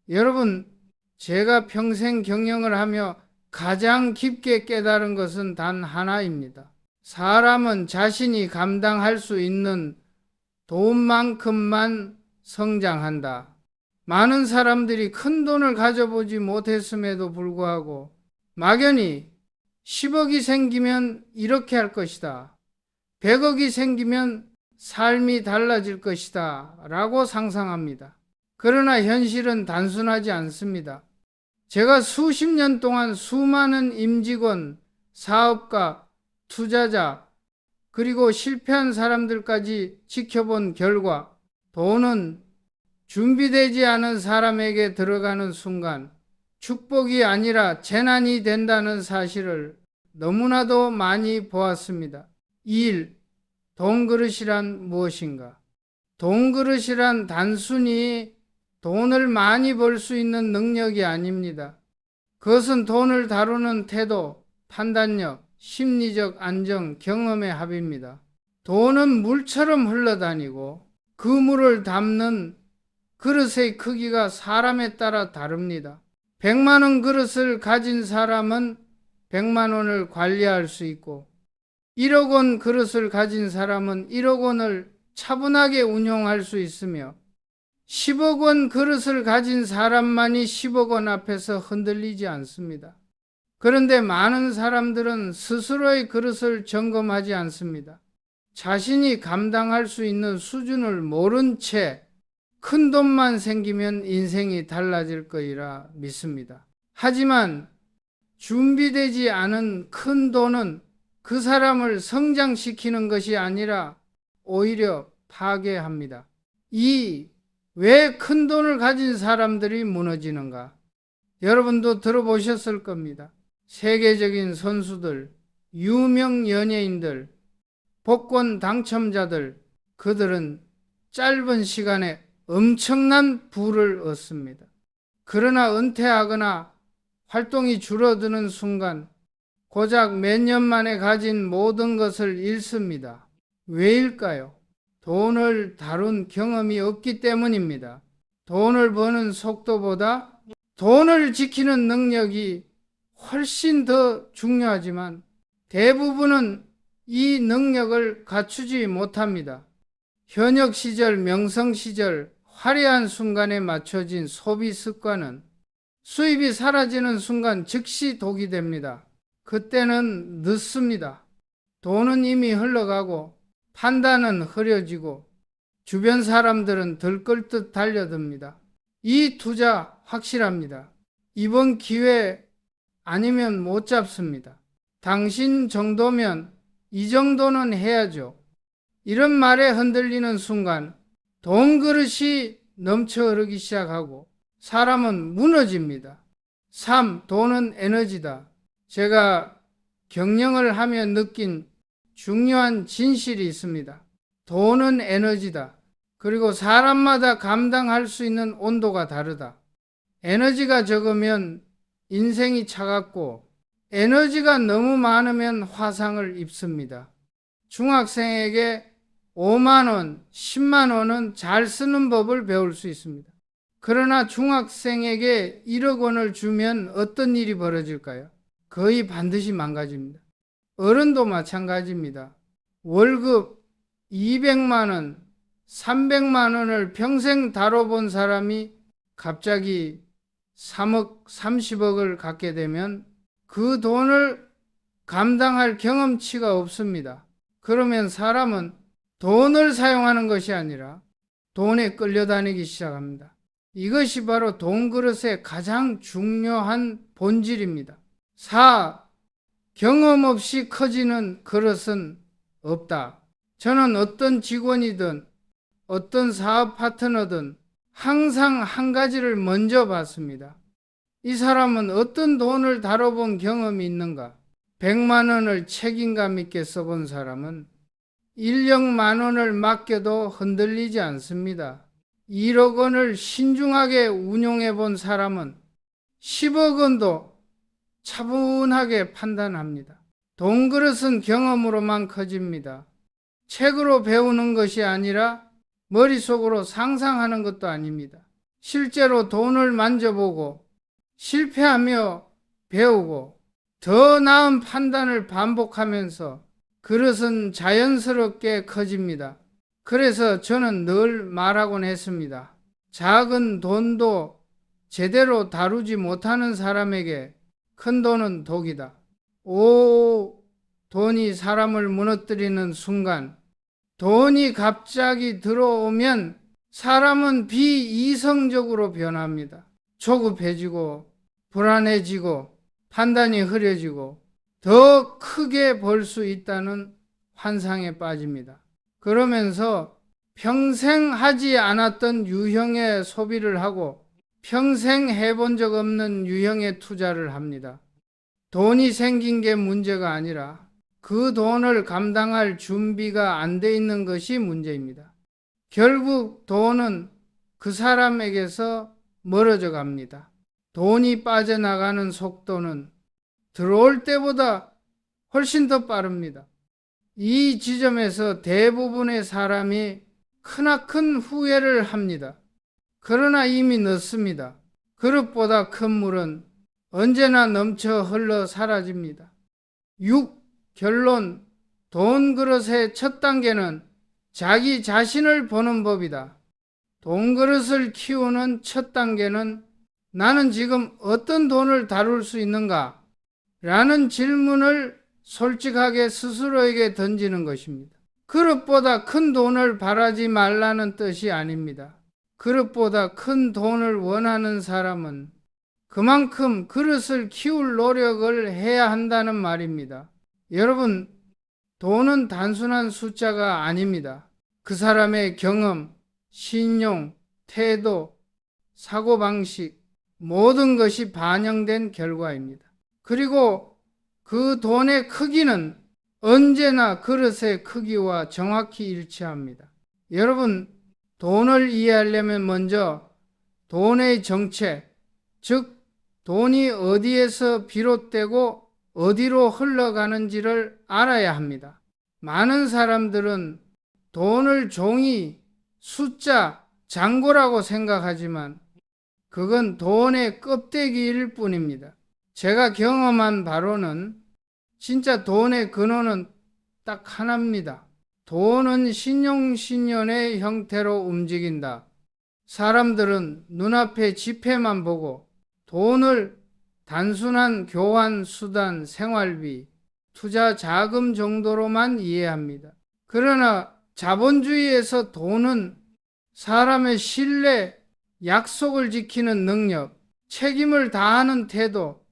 여러분, 제가 평생 경영을 하며 가장 깊게 깨달은 것은 단 하나입니다. 사람은 자신이 감당할 수 있는 돈만큼만 성장한다. 많은 사람들이 큰 돈을 가져보지 못했음에도 불구하고 막연히 10억이 생기면 이렇게 할 것이다. 100억이 생기면 삶이 달라질 것이다. 라고 상상합니다. 그러나 현실은 단순하지 않습니다. 제가 수십 년 동안 수많은 임직원, 사업가, 투자자, 그리고 실패한 사람들까지 지켜본 결과 돈은 준비되지 않은 사람에게 들어가는 순간 축복이 아니라 재난이 된다는 사실을 너무나도 많이 보았습니다. 2일, 돈그릇이란 무엇인가? 돈그릇이란 단순히 돈을 많이 벌 수 있는 능력이 아닙니다. 그것은 돈을 다루는 태도, 판단력, 심리적 안정, 경험의 합입니다. 돈은 물처럼 흘러다니고 그 물을 담는 그릇의 크기가 사람에 따라 다릅니다. 100만 원 그릇을 가진 사람은 100만 원을 관리할 수 있고 1억 원 그릇을 가진 사람은 1억 원을 차분하게 운용할 수 있으며 10억 원 그릇을 가진 사람만이 10억 원 앞에서 흔들리지 않습니다. 그런데 많은 사람들은 스스로의 그릇을 점검하지 않습니다. 자신이 감당할 수 있는 수준을 모른 채 큰 돈만 생기면 인생이 달라질 거리라 믿습니다. 하지만 준비되지 않은 큰 돈은 그 사람을 성장시키는 것이 아니라 오히려 파괴합니다. 왜 큰 돈을 가진 사람들이 무너지는가? 여러분도 들어보셨을 겁니다. 세계적인 선수들, 유명 연예인들, 복권 당첨자들, 그들은 짧은 시간에 엄청난 부를 얻습니다. 그러나 은퇴하거나 활동이 줄어드는 순간 고작 몇 년 만에 가진 모든 것을 잃습니다. 왜일까요? 돈을 다룬 경험이 없기 때문입니다. 돈을 버는 속도보다 돈을 지키는 능력이 훨씬 더 중요하지만 대부분은 이 능력을 갖추지 못합니다. 현역 시절, 명성 시절, 화려한 순간에 맞춰진 소비 습관은 수입이 사라지는 순간 즉시 독이 됩니다. 그때는 늦습니다. 돈은 이미 흘러가고 판단은 흐려지고 주변 사람들은 들끓듯 달려듭니다. 이 투자 확실합니다. 이번 기회 아니면 못 잡습니다. 당신 정도면 이 정도는 해야죠. 이런 말에 흔들리는 순간 돈 그릇이 넘쳐 흐르기 시작하고 사람은 무너집니다. 3. 돈은 에너지다. 제가 경영을 하며 느낀 중요한 진실이 있습니다. 돈은 에너지다. 그리고 사람마다 감당할 수 있는 온도가 다르다. 에너지가 적으면 인생이 차갑고 에너지가 너무 많으면 화상을 입습니다. 중학생에게 5만 원, 10만 원은 잘 쓰는 법을 배울 수 있습니다. 그러나 중학생에게 1억 원을 주면 어떤 일이 벌어질까요? 거의 반드시 망가집니다. 어른도 마찬가지입니다. 월급 200만 원, 300만 원을 평생 다뤄본 사람이 갑자기 3억, 30억을 갖게 되면 그 돈을 감당할 경험치가 없습니다. 그러면 사람은 돈을 사용하는 것이 아니라 돈에 끌려다니기 시작합니다. 이것이 바로 돈 그릇의 가장 중요한 본질입니다. 4. 경험 없이 커지는 그릇은 없다. 저는 어떤 직원이든 어떤 사업 파트너든 항상 한 가지를 먼저 봤습니다. 이 사람은 어떤 돈을 다뤄본 경험이 있는가? 100만 원을 책임감 있게 써본 사람은 1억만 원을 맡겨도 흔들리지 않습니다. 1억 원을 신중하게 운용해 본 사람은 10억 원도 차분하게 판단합니다. 돈 그릇은 경험으로만 커집니다. 책으로 배우는 것이 아니라 머릿속으로 상상하는 것도 아닙니다. 실제로 돈을 만져보고 실패하며 배우고 더 나은 판단을 반복하면서 그릇은 자연스럽게 커집니다. 그래서 저는 늘 말하곤 했습니다. 작은 돈도 제대로 다루지 못하는 사람에게 큰 돈은 독이다. 돈이 사람을 무너뜨리는 순간, 돈이 갑자기 들어오면 사람은 비이성적으로 변합니다. 조급해지고 불안해지고 판단이 흐려지고 더 크게 볼 수 있다는 환상에 빠집니다. 그러면서 평생 하지 않았던 유형의 소비를 하고 평생 해본 적 없는 유형의 투자를 합니다. 돈이 생긴 게 문제가 아니라 그 돈을 감당할 준비가 안 돼 있는 것이 문제입니다. 결국 돈은 그 사람에게서 멀어져 갑니다. 돈이 빠져나가는 속도는 들어올 때보다 훨씬 더 빠릅니다. 이 지점에서 대부분의 사람이 크나큰 후회를 합니다. 그러나 이미 늦습니다. 그릇보다 큰 물은 언제나 넘쳐 흘러 사라집니다. 결론, 돈 그릇의 첫 단계는 자기 자신을 보는 법이다. 돈 그릇을 키우는 첫 단계는 나는 지금 어떤 돈을 다룰 수 있는가? 라는 질문을 솔직하게 스스로에게 던지는 것입니다. 그릇보다 큰 돈을 바라지 말라는 뜻이 아닙니다. 그릇보다 큰 돈을 원하는 사람은 그만큼 그릇을 키울 노력을 해야 한다는 말입니다. 여러분, 돈은 단순한 숫자가 아닙니다. 그 사람의 경험, 신용, 태도, 사고방식, 모든 것이 반영된 결과입니다. 그리고 그 돈의 크기는 언제나 그릇의 크기와 정확히 일치합니다. 여러분, 돈을 이해하려면 먼저 돈의 정체, 즉 돈이 어디에서 비롯되고 어디로 흘러가는지를 알아야 합니다. 많은 사람들은 돈을 종이, 숫자, 잔고라고 생각하지만 그건 돈의 껍데기일 뿐입니다. 제가 경험한 바로는 진짜 돈의 근원은 딱 하나입니다. 돈은 신용신연의 형태로 움직인다. 사람들은 눈앞의 지폐만 보고 돈을 단순한 교환 수단, 생활비, 투자 자금 정도로만 이해합니다. 그러나 자본주의에서 돈은 사람의 신뢰, 약속을 지키는 능력, 책임을 다하는 태도,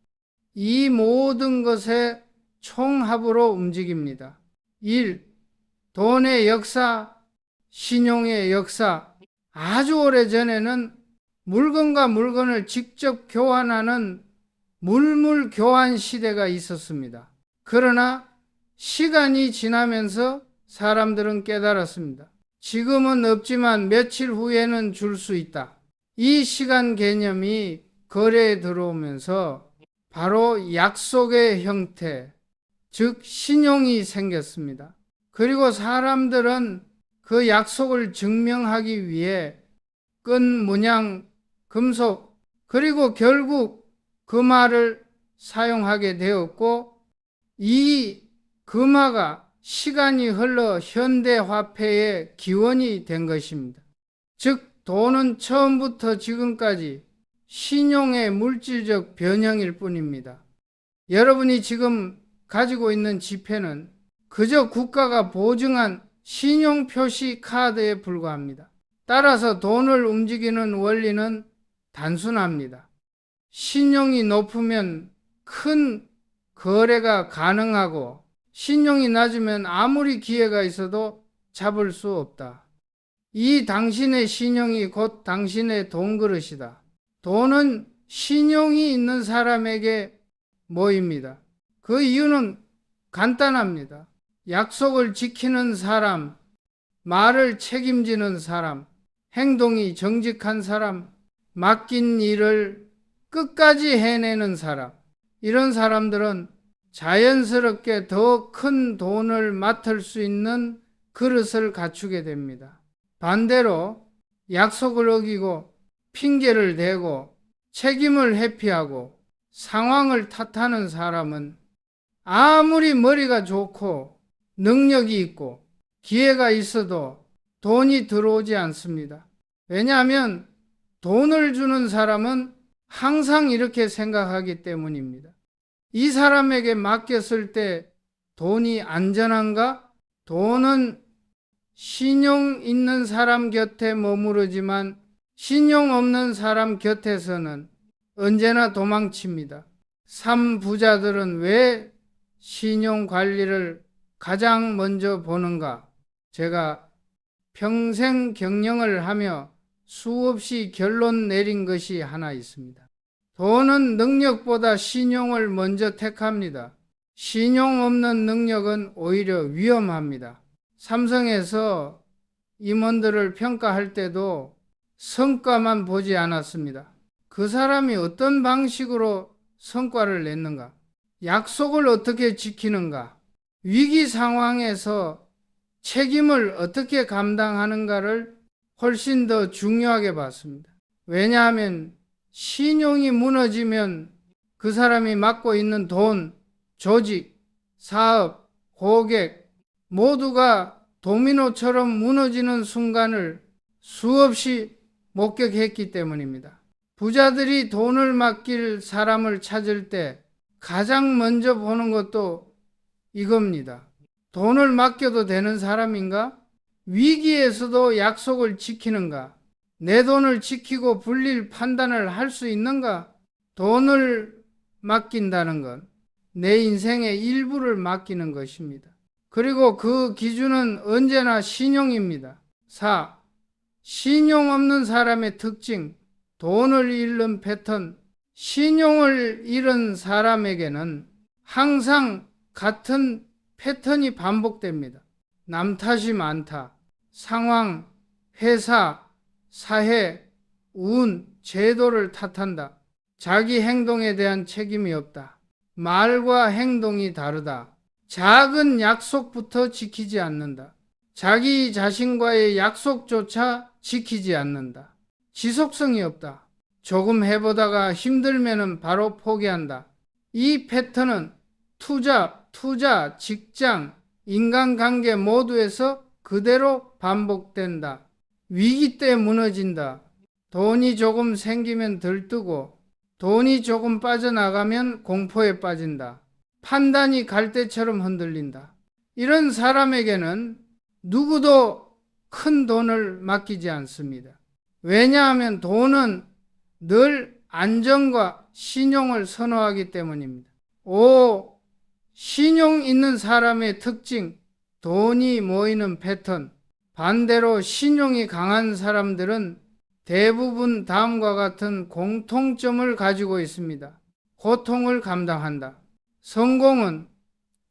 이 모든 것의 총합으로 움직입니다. 1. 돈의 역사, 신용의 역사. 아주 오래전에는 물건과 물건을 직접 교환하는 물물 교환 시대가 있었습니다. 그러나 시간이 지나면서 사람들은 깨달았습니다. 지금은 없지만 며칠 후에는 줄 수 있다. 이 시간 개념이 거래에 들어오면서 바로 약속의 형태, 즉 신용이 생겼습니다. 그리고 사람들은 그 약속을 증명하기 위해 끈, 문양, 금속, 그리고 결국 금화를 사용하게 되었고, 이 금화가 시간이 흘러 현대화폐의 기원이 된 것입니다. 즉 돈은 처음부터 지금까지 신용의 물질적 변형일 뿐입니다. 여러분이 지금 가지고 있는 지폐는 그저 국가가 보증한 신용표시 카드에 불과합니다. 따라서 돈을 움직이는 원리는 단순합니다. 신용이 높으면 큰 거래가 가능하고 신용이 낮으면 아무리 기회가 있어도 잡을 수 없다. 이 당신의 신용이 곧 당신의 돈 그릇이다. 돈은 신용이 있는 사람에게 모입니다. 그 이유는 간단합니다. 약속을 지키는 사람, 말을 책임지는 사람, 행동이 정직한 사람, 맡긴 일을 끝까지 해내는 사람, 이런 사람들은 자연스럽게 더 큰 돈을 맡을 수 있는 그릇을 갖추게 됩니다. 반대로 약속을 어기고 핑계를 대고 책임을 회피하고 상황을 탓하는 사람은 아무리 머리가 좋고 능력이 있고 기회가 있어도 돈이 들어오지 않습니다. 왜냐하면 돈을 주는 사람은 항상 이렇게 생각하기 때문입니다. 이 사람에게 맡겼을 때 돈이 안전한가? 돈은 신용 있는 사람 곁에 머무르지만 신용 없는 사람 곁에서는 언제나 도망칩니다. 삼부자들은 왜 신용 관리를 가장 먼저 보는가? 제가 평생 경영을 하며 수없이 결론 내린 것이 하나 있습니다. 돈은 능력보다 신용을 먼저 택합니다. 신용 없는 능력은 오히려 위험합니다. 삼성에서 임원들을 평가할 때도 성과만 보지 않았습니다. 그 사람이 어떤 방식으로 성과를 냈는가? 약속을 어떻게 지키는가? 위기 상황에서 책임을 어떻게 감당하는가를 훨씬 더 중요하게 봤습니다. 왜냐하면 신용이 무너지면 그 사람이 맡고 있는 돈, 조직, 사업, 고객 모두가 도미노처럼 무너지는 순간을 수없이 목격했기 때문입니다. 부자들이 돈을 맡길 사람을 찾을 때 가장 먼저 보는 것도 이겁니다. 돈을 맡겨도 되는 사람인가? 위기에서도 약속을 지키는가? 내 돈을 지키고 불릴 판단을 할 수 있는가? 돈을 맡긴다는 건 내 인생의 일부를 맡기는 것입니다. 그리고 그 기준은 언제나 신용입니다. 4. 신용 없는 사람의 특징, 돈을 잃는 패턴. 신용을 잃은 사람에게는 항상 같은 패턴이 반복됩니다. 남 탓이 많다. 상황, 회사, 사회, 운, 제도를 탓한다. 자기 행동에 대한 책임이 없다. 말과 행동이 다르다. 작은 약속부터 지키지 않는다. 자기 자신과의 약속조차 지키지 않는다. 지속성이 없다. 조금 해보다가 힘들면은 바로 포기한다. 이 패턴은 투자, 직장, 인간관계 모두에서 그대로 반복된다. 위기 때 무너진다. 돈이 조금 생기면 들뜨고 돈이 조금 빠져나가면 공포에 빠진다. 판단이 갈대처럼 흔들린다. 이런 사람에게는 누구도 큰 돈을 맡기지 않습니다. 왜냐하면 돈은 늘 안정과 신용을 선호하기 때문입니다. 5. 신용 있는 사람의 특징, 돈이 모이는 패턴. 반대로 신용이 강한 사람들은 대부분 다음과 같은 공통점을 가지고 있습니다. 고통을 감당한다. 성공은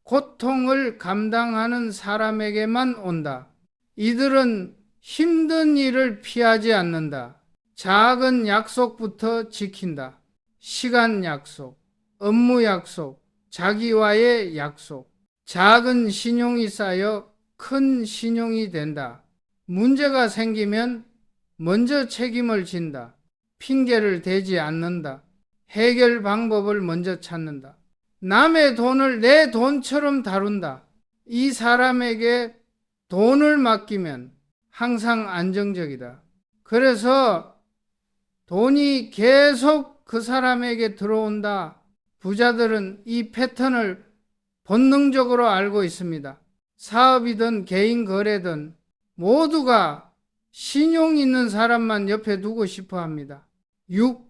고통을 감당하는 사람에게만 온다. 이들은 힘든 일을 피하지 않는다. 작은 약속부터 지킨다. 시간 약속, 업무 약속, 자기와의 약속. 작은 신용이 쌓여 큰 신용이 된다. 문제가 생기면 먼저 책임을 진다. 핑계를 대지 않는다. 해결 방법을 먼저 찾는다. 남의 돈을 내 돈처럼 다룬다. 이 사람에게 돈을 맡기면 항상 안정적이다. 그래서 돈이 계속 그 사람에게 들어온다. 부자들은 이 패턴을 본능적으로 알고 있습니다. 사업이든 개인 거래든 모두가 신용 있는 사람만 옆에 두고 싶어 합니다. 6.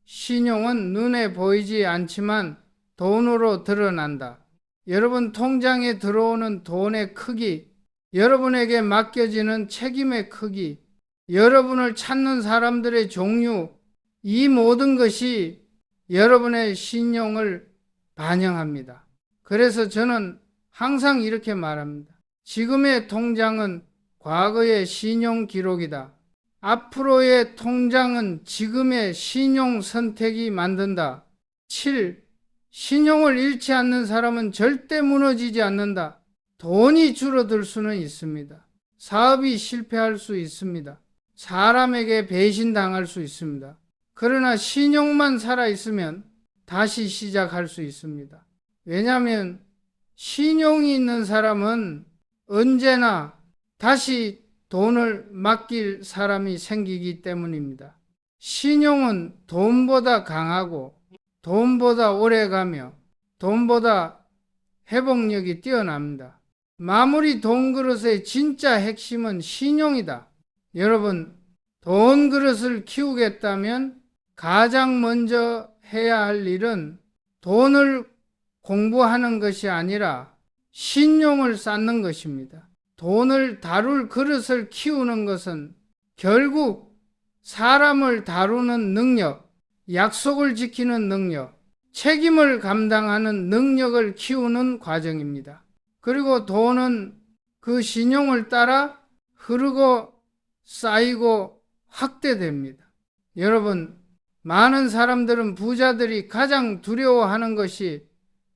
신용은 눈에 보이지 않지만 돈으로 드러난다. 여러분 통장에 들어오는 돈의 크기, 여러분에게 맡겨지는 책임의 크기, 여러분을 찾는 사람들의 종류, 이 모든 것이 여러분의 신용을 반영합니다. 그래서 저는 항상 이렇게 말합니다. 지금의 통장은 과거의 신용 기록이다. 앞으로의 통장은 지금의 신용 선택이 만든다. 7. 신용을 잃지 않는 사람은 절대 무너지지 않는다. 돈이 줄어들 수는 있습니다. 사업이 실패할 수 있습니다. 사람에게 배신당할 수 있습니다. 그러나 신용만 살아있으면 다시 시작할 수 있습니다. 왜냐하면 신용이 있는 사람은 언제나 다시 돈을 맡길 사람이 생기기 때문입니다. 신용은 돈보다 강하고 돈보다 오래가며 돈보다 회복력이 뛰어납니다. 마무리 돈 그릇의 진짜 핵심은 신용이다. 여러분, 돈 그릇을 키우겠다면 가장 먼저 해야 할 일은 돈을 공부하는 것이 아니라 신용을 쌓는 것입니다. 돈을 다룰 그릇을 키우는 것은 결국 사람을 다루는 능력, 약속을 지키는 능력, 책임을 감당하는 능력을 키우는 과정입니다. 그리고 돈은 그 신용을 따라 흐르고 쌓이고 확대됩니다. 여러분, 많은 사람들은 부자들이 가장 두려워하는 것이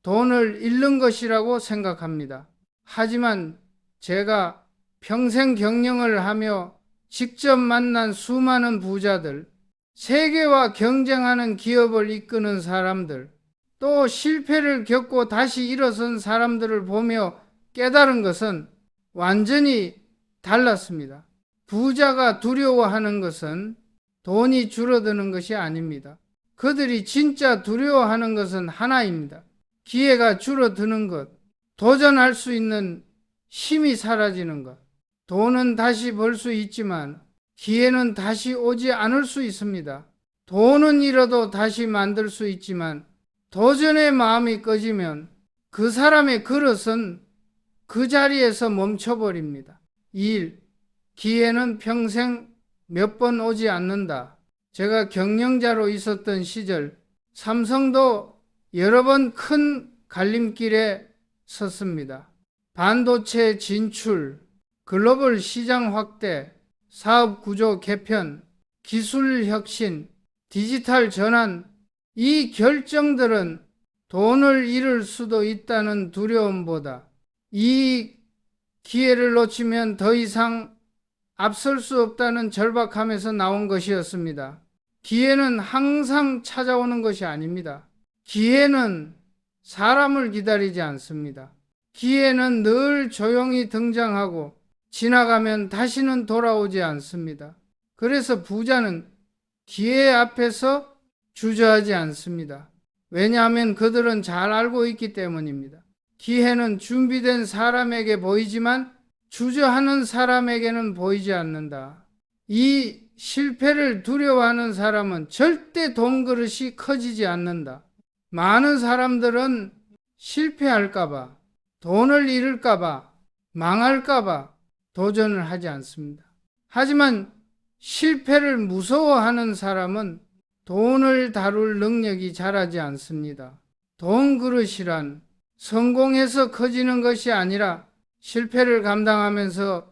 돈을 잃는 것이라고 생각합니다. 하지만 제가 평생 경영을 하며 직접 만난 수많은 부자들, 세계와 경쟁하는 기업을 이끄는 사람들, 또 실패를 겪고 다시 일어선 사람들을 보며 깨달은 것은 완전히 달랐습니다. 부자가 두려워하는 것은 돈이 줄어드는 것이 아닙니다. 그들이 진짜 두려워하는 것은 하나입니다. 기회가 줄어드는 것, 도전할 수 있는 힘이 사라지는 것. 돈은 다시 벌 수 있지만 기회는 다시 오지 않을 수 있습니다. 돈은 잃어도 다시 만들 수 있지만 도전의 마음이 꺼지면 그 사람의 그릇은 그 자리에서 멈춰버립니다. 1. 기회는 평생 몇 번 오지 않는다. 제가 경영자로 있었던 시절 삼성도 여러 번 큰 갈림길에 섰습니다. 반도체 진출, 글로벌 시장 확대, 사업 구조 개편, 기술 혁신, 디지털 전환, 이 결정들은 돈을 잃을 수도 있다는 두려움보다 이 기회를 놓치면 더 이상 앞설 수 없다는 절박함에서 나온 것이었습니다. 기회는 항상 찾아오는 것이 아닙니다. 기회는 사람을 기다리지 않습니다. 기회는 늘 조용히 등장하고 지나가면 다시는 돌아오지 않습니다. 그래서 부자는 기회 앞에서 주저하지 않습니다. 왜냐하면 그들은 잘 알고 있기 때문입니다. 기회는 준비된 사람에게 보이지만 주저하는 사람에게는 보이지 않는다. 이 실패를 두려워하는 사람은 절대 돈 그릇이 커지지 않는다. 많은 사람들은 실패할까봐, 돈을 잃을까봐, 망할까봐 도전을 하지 않습니다. 하지만 실패를 무서워하는 사람은 돈을 다룰 능력이 자라지 않습니다. 돈 그릇이란 성공해서 커지는 것이 아니라 실패를 감당하면서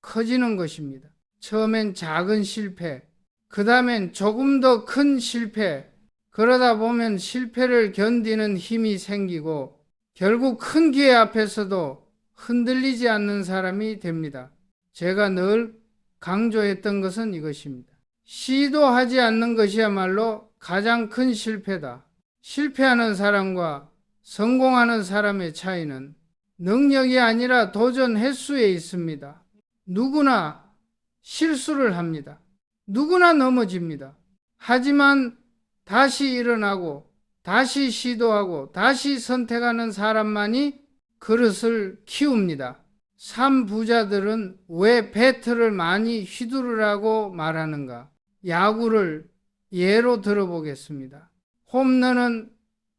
커지는 것입니다. 처음엔 작은 실패, 그 다음엔 조금 더 큰 실패, 그러다 보면 실패를 견디는 힘이 생기고 결국 큰 기회 앞에서도 흔들리지 않는 사람이 됩니다. 제가 늘 강조했던 것은 이것입니다. 시도하지 않는 것이야말로 가장 큰 실패다. 실패하는 사람과 성공하는 사람의 차이는 능력이 아니라 도전 횟수에 있습니다. 누구나 실수를 합니다. 누구나 넘어집니다. 하지만 다시 일어나고 다시 시도하고 다시 선택하는 사람만이 그릇을 키웁니다. 삼 부자들은 왜 배트를 많이 휘두르라고 말하는가? 야구를 예로 들어보겠습니다. 홈런은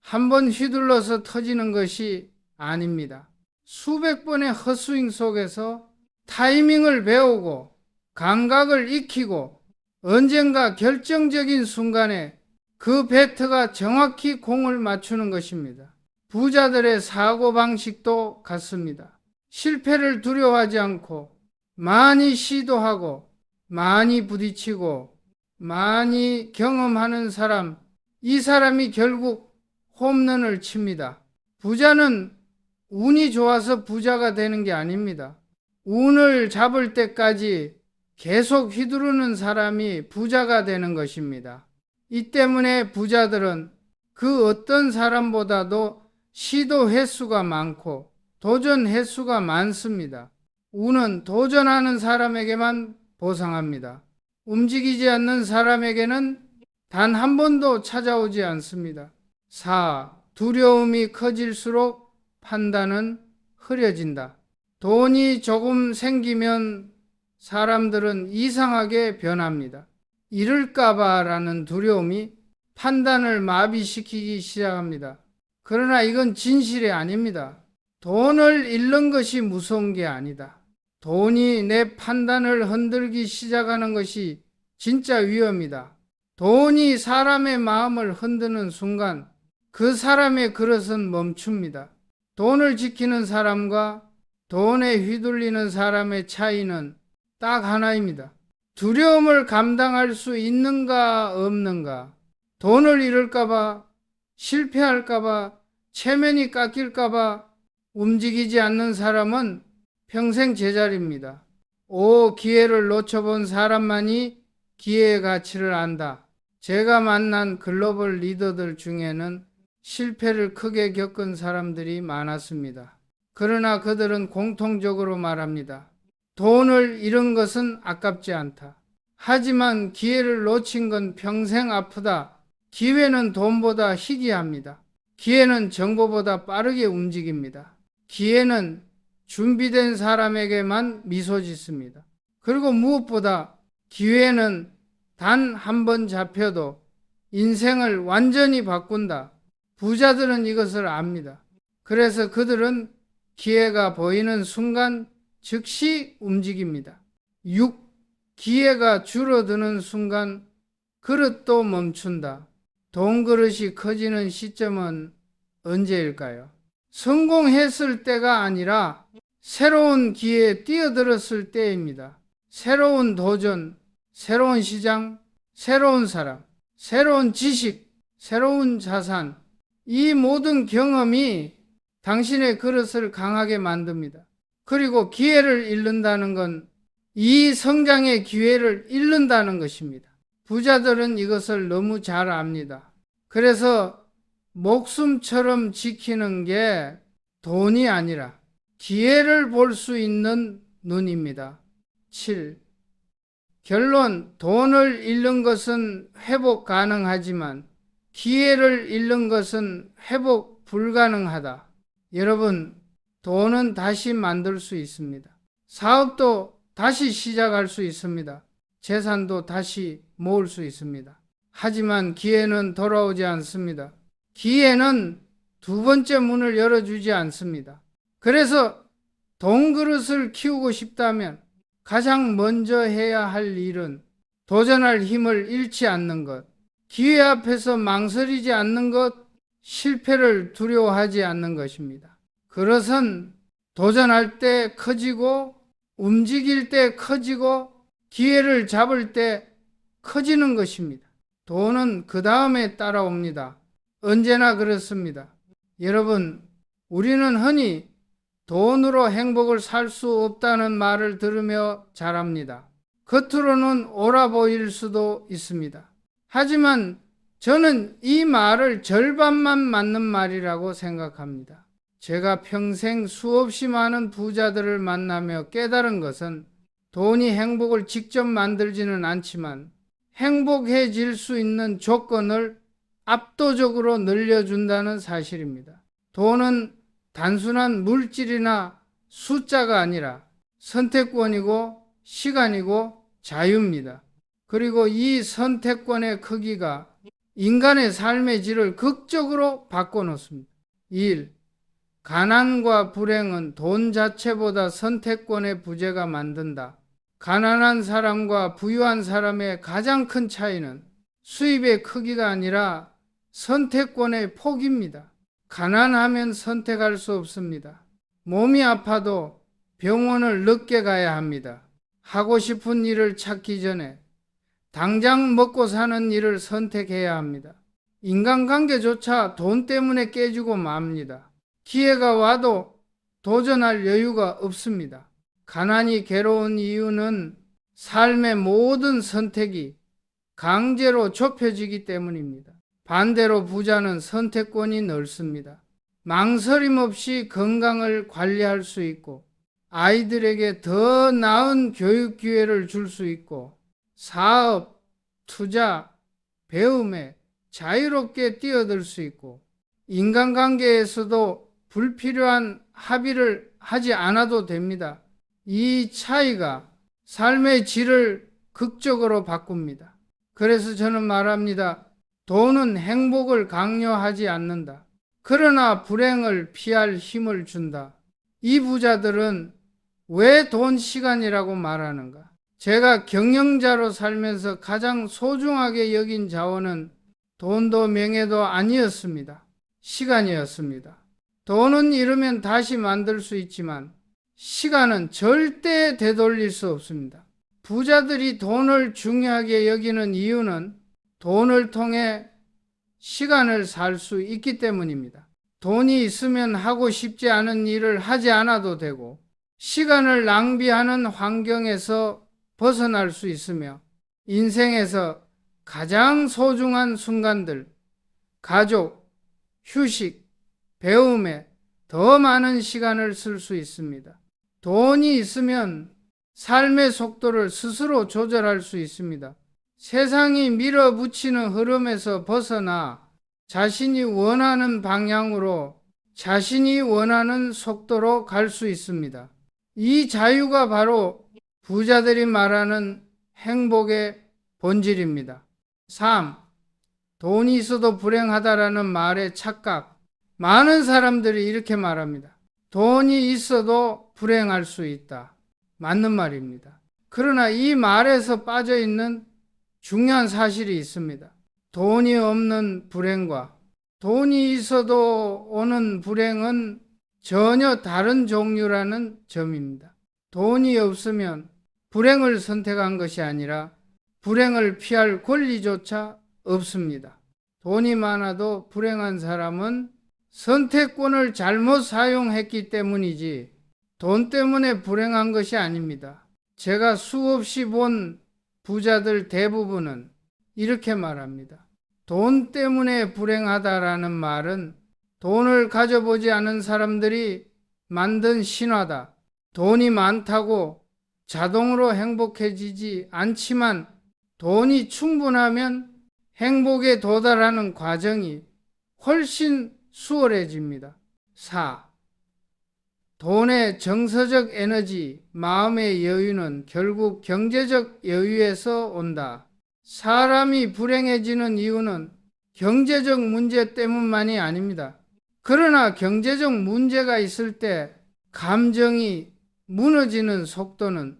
한 번 휘둘러서 터지는 것이 아닙니다. 수백 번의 헛스윙 속에서 타이밍을 배우고 감각을 익히고 언젠가 결정적인 순간에 그 배트가 정확히 공을 맞추는 것입니다. 부자들의 사고방식도 같습니다. 실패를 두려워하지 않고 많이 시도하고 많이 부딪히고 많이 경험하는 사람, 이 사람이 결국 홈런을 칩니다. 부자는 운이 좋아서 부자가 되는 게 아닙니다. 운을 잡을 때까지 계속 휘두르는 사람이 부자가 되는 것입니다. 이 때문에 부자들은 그 어떤 사람보다도 시도 횟수가 많고 도전 횟수가 많습니다. 운은 도전하는 사람에게만 보상합니다. 움직이지 않는 사람에게는 단 한 번도 찾아오지 않습니다. 4. 두려움이 커질수록 판단은 흐려진다. 돈이 조금 생기면 사람들은 이상하게 변합니다. 잃을까봐라는 두려움이 판단을 마비시키기 시작합니다. 그러나 이건 진실이 아닙니다. 돈을 잃는 것이 무서운 게 아니다. 돈이 내 판단을 흔들기 시작하는 것이 진짜 위험이다. 돈이 사람의 마음을 흔드는 순간 그 사람의 그릇은 멈춥니다. 돈을 지키는 사람과 돈에 휘둘리는 사람의 차이는 딱 하나입니다. 두려움을 감당할 수 있는가 없는가, 돈을 잃을까봐, 실패할까봐, 체면이 깎일까봐 움직이지 않는 사람은 평생 제자리입니다. 기회를 놓쳐본 사람만이 기회의 가치를 안다. 제가 만난 글로벌 리더들 중에는 실패를 크게 겪은 사람들이 많았습니다. 그러나 그들은 공통적으로 말합니다. 돈을 잃은 것은 아깝지 않다. 하지만 기회를 놓친 건 평생 아프다. 기회는 돈보다 희귀합니다. 기회는 정보보다 빠르게 움직입니다. 기회는 준비된 사람에게만 미소 짓습니다. 그리고 무엇보다 기회는 단 한 번 잡혀도 인생을 완전히 바꾼다. 부자들은 이것을 압니다. 그래서 그들은 기회가 보이는 순간 즉시 움직입니다. 6. 기회가 줄어드는 순간 그릇도 멈춘다. 돈 그릇이 커지는 시점은 언제일까요? 성공했을 때가 아니라 새로운 기회에 뛰어들었을 때입니다. 새로운 도전, 새로운 시장, 새로운 사람, 새로운 지식, 새로운 자산, 이 모든 경험이 당신의 그릇을 강하게 만듭니다. 그리고 기회를 잃는다는 건 이 성장의 기회를 잃는다는 것입니다. 부자들은 이것을 너무 잘 압니다. 그래서 목숨처럼 지키는 게 돈이 아니라 기회를 볼 수 있는 눈입니다. 7. 결론, 돈을 잃는 것은 회복 가능하지만 기회를 잃는 것은 회복 불가능하다. 여러분, 돈은 다시 만들 수 있습니다. 사업도 다시 시작할 수 있습니다. 재산도 다시 모을 수 있습니다. 하지만 기회는 돌아오지 않습니다. 기회는 두 번째 문을 열어주지 않습니다. 그래서 돈 그릇을 키우고 싶다면 가장 먼저 해야 할 일은 도전할 힘을 잃지 않는 것, 기회 앞에서 망설이지 않는 것, 실패를 두려워하지 않는 것입니다. 그것은 도전할 때 커지고 움직일 때 커지고 기회를 잡을 때 커지는 것입니다. 돈은 그 다음에 따라옵니다. 언제나 그렇습니다. 여러분, 우리는 흔히 돈으로 행복을 살 수 없다는 말을 들으며 자랍니다. 겉으로는 옳아 보일 수도 있습니다. 하지만 저는 이 말을 절반만 맞는 말이라고 생각합니다. 제가 평생 수없이 많은 부자들을 만나며 깨달은 것은 돈이 행복을 직접 만들지는 않지만 행복해질 수 있는 조건을 압도적으로 늘려준다는 사실입니다. 돈은 단순한 물질이나 숫자가 아니라 선택권이고 시간이고 자유입니다. 그리고 이 선택권의 크기가 인간의 삶의 질을 극적으로 바꿔놓습니다. 1. 가난과 불행은 돈 자체보다 선택권의 부재가 만든다. 가난한 사람과 부유한 사람의 가장 큰 차이는 수입의 크기가 아니라 선택권의 폭입니다. 가난하면 선택할 수 없습니다. 몸이 아파도 병원을 늦게 가야 합니다. 하고 싶은 일을 찾기 전에 당장 먹고 사는 일을 선택해야 합니다. 인간관계조차 돈 때문에 깨지고 맙니다. 기회가 와도 도전할 여유가 없습니다. 가난이 괴로운 이유는 삶의 모든 선택이 강제로 좁혀지기 때문입니다. 반대로 부자는 선택권이 넓습니다. 망설임 없이 건강을 관리할 수 있고 아이들에게 더 나은 교육 기회를 줄 수 있고 사업, 투자, 배움에 자유롭게 뛰어들 수 있고 인간관계에서도 불필요한 합의를 하지 않아도 됩니다. 이 차이가 삶의 질을 극적으로 바꿉니다. 그래서 저는 말합니다. 돈은 행복을 강요하지 않는다. 그러나 불행을 피할 힘을 준다. 이 부자들은 왜 돈 시간이라고 말하는가? 제가 경영자로 살면서 가장 소중하게 여긴 자원은 돈도 명예도 아니었습니다. 시간이었습니다. 돈은 잃으면 다시 만들 수 있지만 시간은 절대 되돌릴 수 없습니다. 부자들이 돈을 중요하게 여기는 이유는 돈을 통해 시간을 살 수 있기 때문입니다. 돈이 있으면 하고 싶지 않은 일을 하지 않아도 되고 시간을 낭비하는 환경에서 벗어날 수 있으며 인생에서 가장 소중한 순간들, 가족, 휴식, 배움에 더 많은 시간을 쓸 수 있습니다. 돈이 있으면 삶의 속도를 스스로 조절할 수 있습니다. 세상이 밀어붙이는 흐름에서 벗어나 자신이 원하는 방향으로 자신이 원하는 속도로 갈 수 있습니다. 이 자유가 바로 부자들이 말하는 행복의 본질입니다. 3. 돈이 있어도 불행하다라는 말의 착각. 많은 사람들이 이렇게 말합니다. 돈이 있어도 불행할 수 있다. 맞는 말입니다. 그러나 이 말에서 빠져있는 중요한 사실이 있습니다. 돈이 없는 불행과 돈이 있어도 오는 불행은 전혀 다른 종류라는 점입니다. 돈이 없으면 불행을 선택한 것이 아니라 불행을 피할 권리조차 없습니다. 돈이 많아도 불행한 사람은 선택권을 잘못 사용했기 때문이지 돈 때문에 불행한 것이 아닙니다. 제가 수없이 본 부자들 대부분은 이렇게 말합니다. 돈 때문에 불행하다라는 말은 돈을 가져보지 않은 사람들이 만든 신화다. 돈이 많다고 자동으로 행복해지지 않지만 돈이 충분하면 행복에 도달하는 과정이 훨씬 수월해집니다. 4. 돈의 정서적 에너지, 마음의 여유는 결국 경제적 여유에서 온다. 사람이 불행해지는 이유는 경제적 문제 때문만이 아닙니다. 그러나 경제적 문제가 있을 때 감정이 무너지는 속도는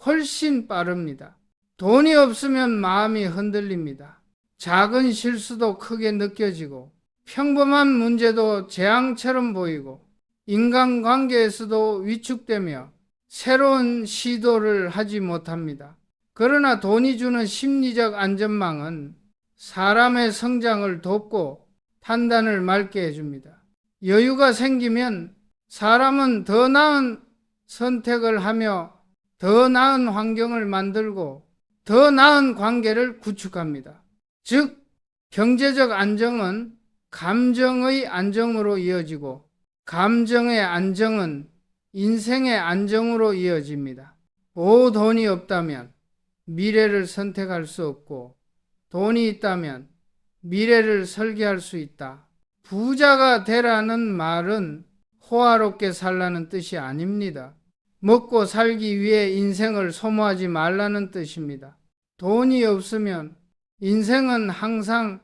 훨씬 빠릅니다. 돈이 없으면 마음이 흔들립니다. 작은 실수도 크게 느껴지고 평범한 문제도 재앙처럼 보이고 인간관계에서도 위축되며 새로운 시도를 하지 못합니다. 그러나 돈이 주는 심리적 안전망은 사람의 성장을 돕고 판단을 맑게 해줍니다. 여유가 생기면 사람은 더 나은 선택을 하며 더 나은 환경을 만들고 더 나은 관계를 구축합니다. 즉, 경제적 안정은 감정의 안정으로 이어지고 감정의 안정은 인생의 안정으로 이어집니다. 돈이 없다면 미래를 선택할 수 없고 돈이 있다면 미래를 설계할 수 있다. 부자가 되라는 말은 호화롭게 살라는 뜻이 아닙니다. 먹고 살기 위해 인생을 소모하지 말라는 뜻입니다. 돈이 없으면 인생은 항상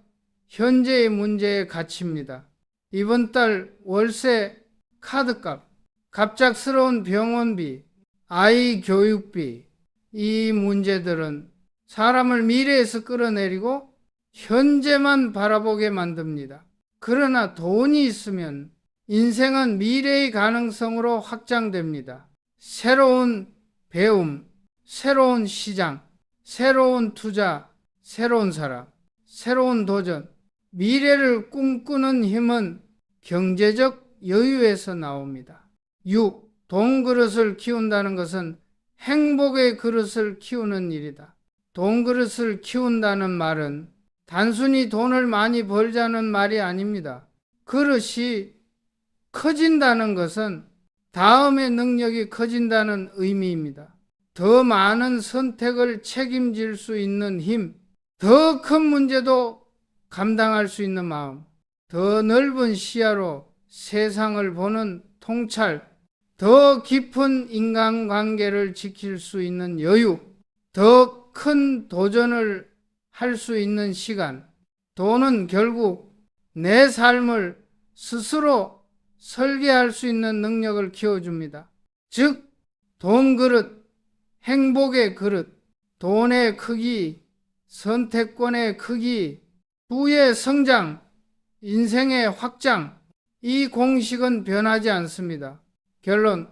현재의 문제에 갇힙니다. 이번 달 월세, 카드값, 갑작스러운 병원비, 아이 교육비, 이 문제들은 사람을 미래에서 끌어내리고 현재만 바라보게 만듭니다. 그러나 돈이 있으면 인생은 미래의 가능성으로 확장됩니다. 새로운 배움, 새로운 시장, 새로운 투자, 새로운 사람, 새로운 도전, 미래를 꿈꾸는 힘은 경제적 여유에서 나옵니다. 6. 돈 그릇을 키운다는 것은 행복의 그릇을 키우는 일이다. 돈 그릇을 키운다는 말은 단순히 돈을 많이 벌자는 말이 아닙니다. 그릇이 커진다는 것은 다음의 능력이 커진다는 의미입니다. 더 많은 선택을 책임질 수 있는 힘, 더 큰 문제도 감당할 수 있는 마음, 더 넓은 시야로 세상을 보는 통찰, 더 깊은 인간관계를 지킬 수 있는 여유, 더 큰 도전을 할 수 있는 시간. 돈은 결국 내 삶을 스스로 설계할 수 있는 능력을 키워줍니다. 즉, 돈 그릇, 행복의 그릇, 돈의 크기, 선택권의 크기, 부의 성장, 인생의 확장, 이 공식은 변하지 않습니다. 결론,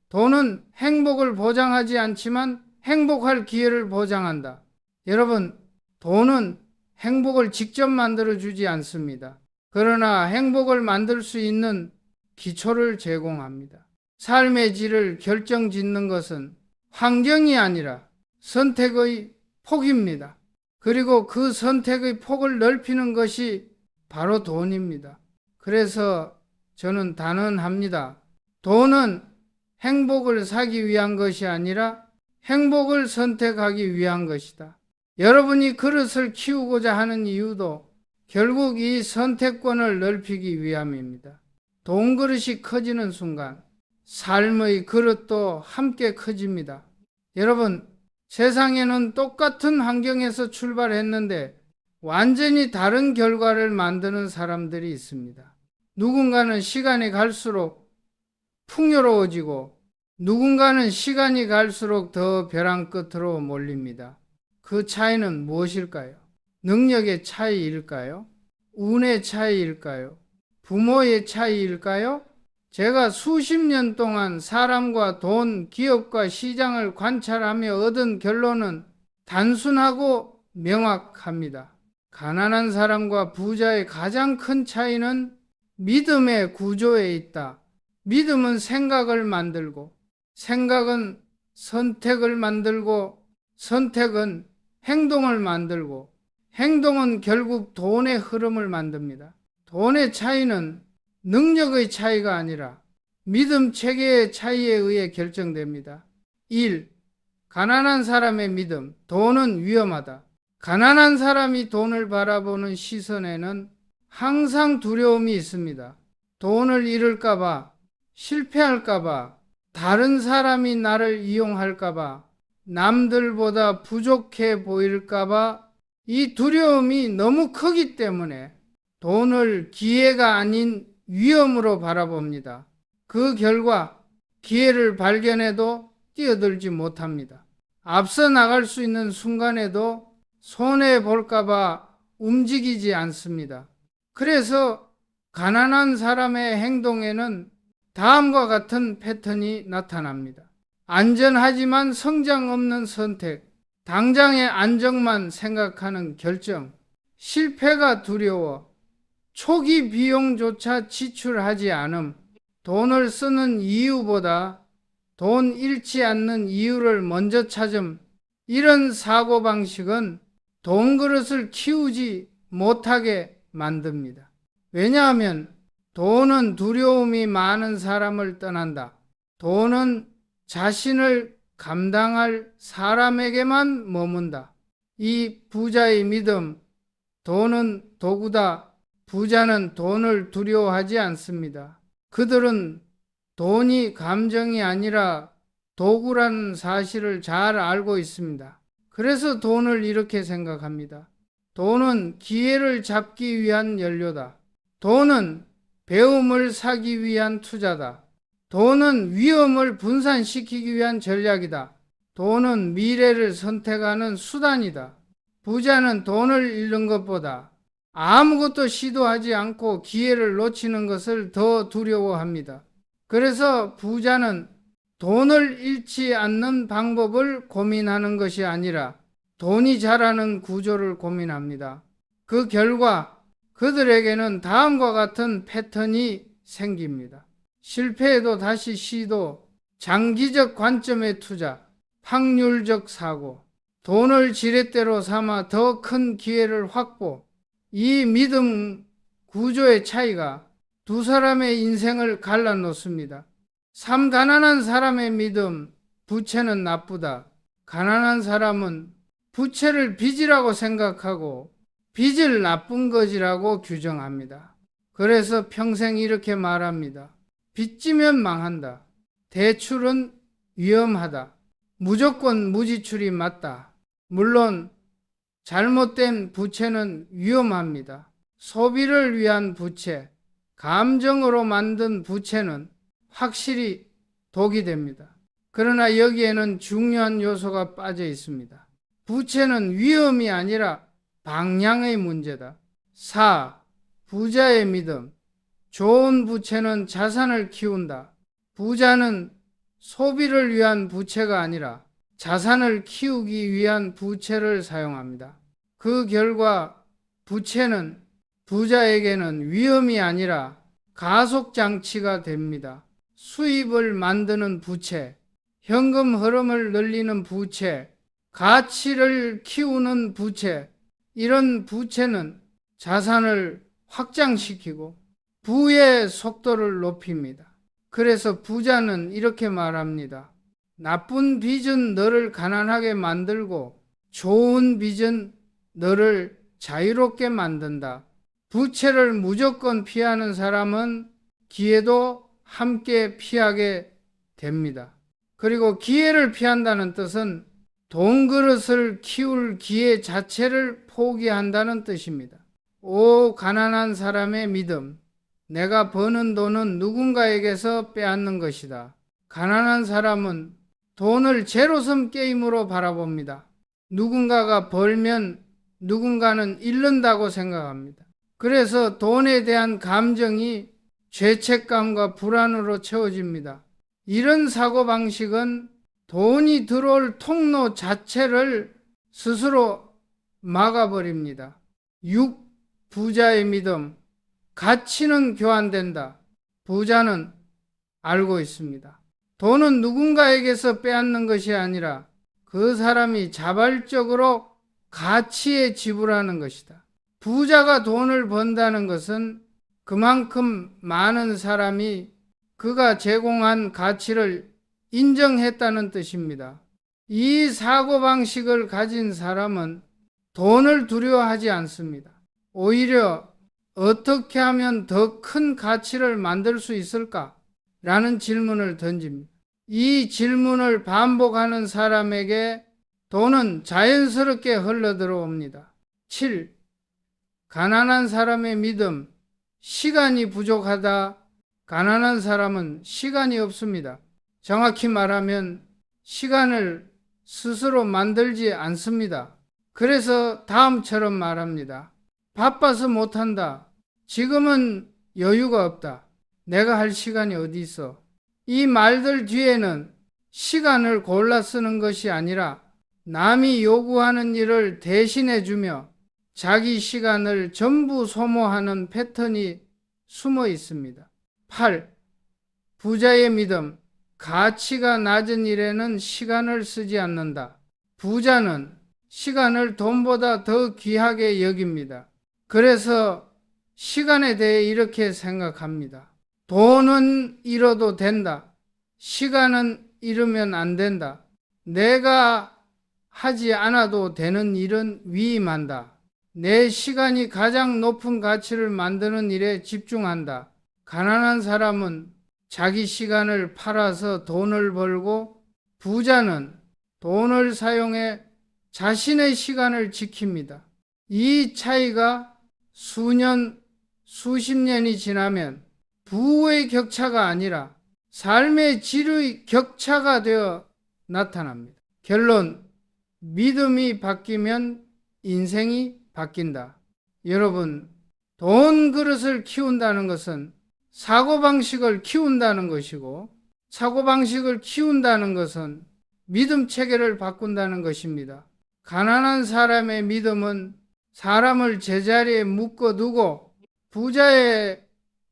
돈은 행복을 보장하지 않지만 행복할 기회를 보장한다. 여러분, 돈은 행복을 직접 만들어주지 않습니다. 그러나 행복을 만들 수 있는 기초를 제공합니다. 삶의 질을 결정짓는 것은 환경이 아니라 선택의 폭입니다. 그리고 그 선택의 폭을 넓히는 것이 바로 돈입니다. 그래서 저는 단언합니다. 돈은 행복을 사기 위한 것이 아니라 행복을 선택하기 위한 것이다. 여러분이 그릇을 키우고자 하는 이유도 결국 이 선택권을 넓히기 위함입니다. 돈 그릇이 커지는 순간 삶의 그릇도 함께 커집니다. 여러분, 세상에는 똑같은 환경에서 출발했는데 완전히 다른 결과를 만드는 사람들이 있습니다. 누군가는 시간이 갈수록 풍요로워지고 누군가는 시간이 갈수록 더 벼랑 끝으로 몰립니다. 그 차이는 무엇일까요? 능력의 차이일까요? 운의 차이일까요? 부모의 차이일까요? 제가 수십 년 동안 사람과 돈, 기업과 시장을 관찰하며 얻은 결론은 단순하고 명확합니다. 가난한 사람과 부자의 가장 큰 차이는 믿음의 구조에 있다. 믿음은 생각을 만들고, 생각은 선택을 만들고, 선택은 행동을 만들고, 행동은 결국 돈의 흐름을 만듭니다. 돈의 차이는 능력의 차이가 아니라 믿음 체계의 차이에 의해 결정됩니다. 1. 가난한 사람의 믿음. 돈은 위험하다. 가난한 사람이 돈을 바라보는 시선에는 항상 두려움이 있습니다. 돈을 잃을까봐, 실패할까봐, 다른 사람이 나를 이용할까봐, 남들보다 부족해 보일까봐 이 두려움이 너무 크기 때문에 돈을 기회가 아닌 위험으로 바라봅니다. 그 결과 기회를 발견해도 뛰어들지 못합니다. 앞서 나갈 수 있는 순간에도 손해볼까봐 움직이지 않습니다. 그래서 가난한 사람의 행동에는 다음과 같은 패턴이 나타납니다. 안전하지만 성장 없는 선택, 당장의 안정만 생각하는 결정, 실패가 두려워, 초기 비용조차 지출하지 않음, 돈을 쓰는 이유보다 돈 잃지 않는 이유를 먼저 찾음, 이런 사고방식은 돈 그릇을 키우지 못하게 만듭니다. 왜냐하면 돈은 두려움이 많은 사람을 떠난다. 돈은 자신을 감당할 사람에게만 머문다. 이 부자의 믿음, 돈은 도구다. 부자는 돈을 두려워하지 않습니다. 그들은 돈이 감정이 아니라 도구라는 사실을 잘 알고 있습니다. 그래서 돈을 이렇게 생각합니다. 돈은 기회를 잡기 위한 연료다. 돈은 배움을 사기 위한 투자다. 돈은 위험을 분산시키기 위한 전략이다. 돈은 미래를 선택하는 수단이다. 부자는 돈을 잃는 것보다 아무것도 시도하지 않고 기회를 놓치는 것을 더 두려워합니다. 그래서 부자는 돈을 잃지 않는 방법을 고민하는 것이 아니라 돈이 자라는 구조를 고민합니다. 그 결과 그들에게는 다음과 같은 패턴이 생깁니다. 실패해도 다시 시도, 장기적 관점의 투자, 확률적 사고, 돈을 지렛대로 삼아 더 큰 기회를 확보, 이 믿음 구조의 차이가 두 사람의 인생을 갈라놓습니다. 참 가난한 사람의 믿음, 부채는 나쁘다. 가난한 사람은 부채를 빚이라고 생각하고 빚을 나쁜 것이라고 규정합니다. 그래서 평생 이렇게 말합니다. 빚지면 망한다. 대출은 위험하다. 무조건 무지출이 맞다. 물론 잘못된 부채는 위험합니다. 소비를 위한 부채, 감정으로 만든 부채는 확실히 독이 됩니다. 그러나 여기에는 중요한 요소가 빠져 있습니다. 부채는 위험이 아니라 방향의 문제다. 4. 부자의 믿음. 좋은 부채는 자산을 키운다. 부자는 소비를 위한 부채가 아니라 자산을 키우기 위한 부채를 사용합니다. 그 결과 부채는 부자에게는 위험이 아니라 가속장치가 됩니다. 수입을 만드는 부채, 현금 흐름을 늘리는 부채, 가치를 키우는 부채, 이런 부채는 자산을 확장시키고 부의 속도를 높입니다. 그래서 부자는 이렇게 말합니다. 나쁜 빚은 너를 가난하게 만들고 좋은 빚은 너를 자유롭게 만든다. 부채를 무조건 피하는 사람은 기회도 함께 피하게 됩니다. 그리고 기회를 피한다는 뜻은 돈 그릇을 키울 기회 자체를 포기한다는 뜻입니다. 오 가난한 사람의 믿음. 내가 버는 돈은 누군가에게서 빼앗는 것이다. 가난한 사람은 돈을 제로섬 게임으로 바라봅니다. 누군가가 벌면 누군가는 잃는다고 생각합니다. 그래서 돈에 대한 감정이 죄책감과 불안으로 채워집니다. 이런 사고방식은 돈이 들어올 통로 자체를 스스로 막아버립니다. 6. 부자의 믿음. 가치는 교환된다. 부자는 알고 있습니다. 돈은 누군가에게서 빼앗는 것이 아니라 그 사람이 자발적으로 가치에 지불하는 것이다. 부자가 돈을 번다는 것은 그만큼 많은 사람이 그가 제공한 가치를 인정했다는 뜻입니다. 이 사고방식을 가진 사람은 돈을 두려워하지 않습니다. 오히려 어떻게 하면 더 큰 가치를 만들 수 있을까? 라는 질문을 던집니다. 이 질문을 반복하는 사람에게 돈은 자연스럽게 흘러들어옵니다. 7. 가난한 사람의 믿음. 시간이 부족하다. 가난한 사람은 시간이 없습니다. 정확히 말하면 시간을 스스로 만들지 않습니다. 그래서 다음처럼 말합니다. 바빠서 못한다. 지금은 여유가 없다. 내가 할 시간이 어디 있어? 이 말들 뒤에는 시간을 골라 쓰는 것이 아니라 남이 요구하는 일을 대신해 주며 자기 시간을 전부 소모하는 패턴이 숨어 있습니다. 8. 부자의 믿음. 가치가 낮은 일에는 시간을 쓰지 않는다. 부자는 시간을 돈보다 더 귀하게 여깁니다. 그래서 시간에 대해 이렇게 생각합니다. 돈은 잃어도 된다. 시간은 잃으면 안 된다. 내가 하지 않아도 되는 일은 위임한다. 내 시간이 가장 높은 가치를 만드는 일에 집중한다. 가난한 사람은 자기 시간을 팔아서 돈을 벌고 부자는 돈을 사용해 자신의 시간을 지킵니다. 이 차이가 수년, 수십 년이 지나면 부의 격차가 아니라 삶의 질의 격차가 되어 나타납니다. 결론, 믿음이 바뀌면 인생이 바뀐다. 여러분, 돈 그릇을 키운다는 것은 사고방식을 키운다는 것이고, 사고방식을 키운다는 것은 믿음 체계를 바꾼다는 것입니다. 가난한 사람의 믿음은 사람을 제자리에 묶어두고, 부자의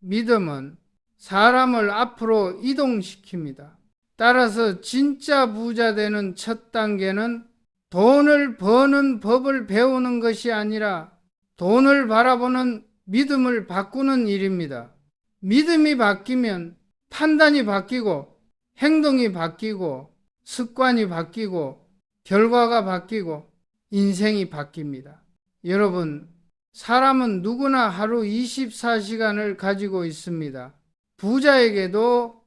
믿음은 사람을 앞으로 이동시킵니다. 따라서 진짜 부자 되는 첫 단계는 돈을 버는 법을 배우는 것이 아니라 돈을 바라보는 믿음을 바꾸는 일입니다. 믿음이 바뀌면 판단이 바뀌고 행동이 바뀌고 습관이 바뀌고 결과가 바뀌고 인생이 바뀝니다. 여러분, 사람은 누구나 하루 24시간을 가지고 있습니다. 부자에게도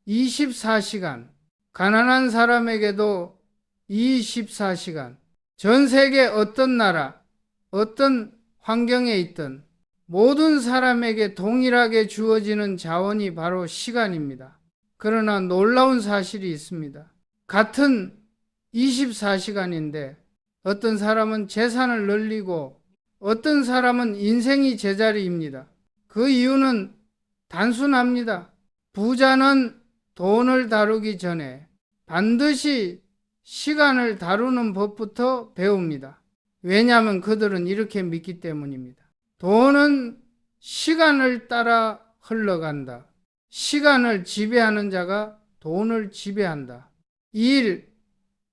24시간, 가난한 사람에게도 24시간, 전 세계 어떤 나라, 어떤 환경에 있든 모든 사람에게 동일하게 주어지는 자원이 바로 시간입니다. 그러나 놀라운 사실이 있습니다. 같은 24시간인데 어떤 사람은 재산을 늘리고 어떤 사람은 인생이 제자리입니다. 그 이유는 단순합니다. 부자는 돈을 다루기 전에 반드시 시간을 다루는 법부터 배웁니다. 왜냐하면 그들은 이렇게 믿기 때문입니다. 돈은 시간을 따라 흘러간다. 시간을 지배하는 자가 돈을 지배한다. 1.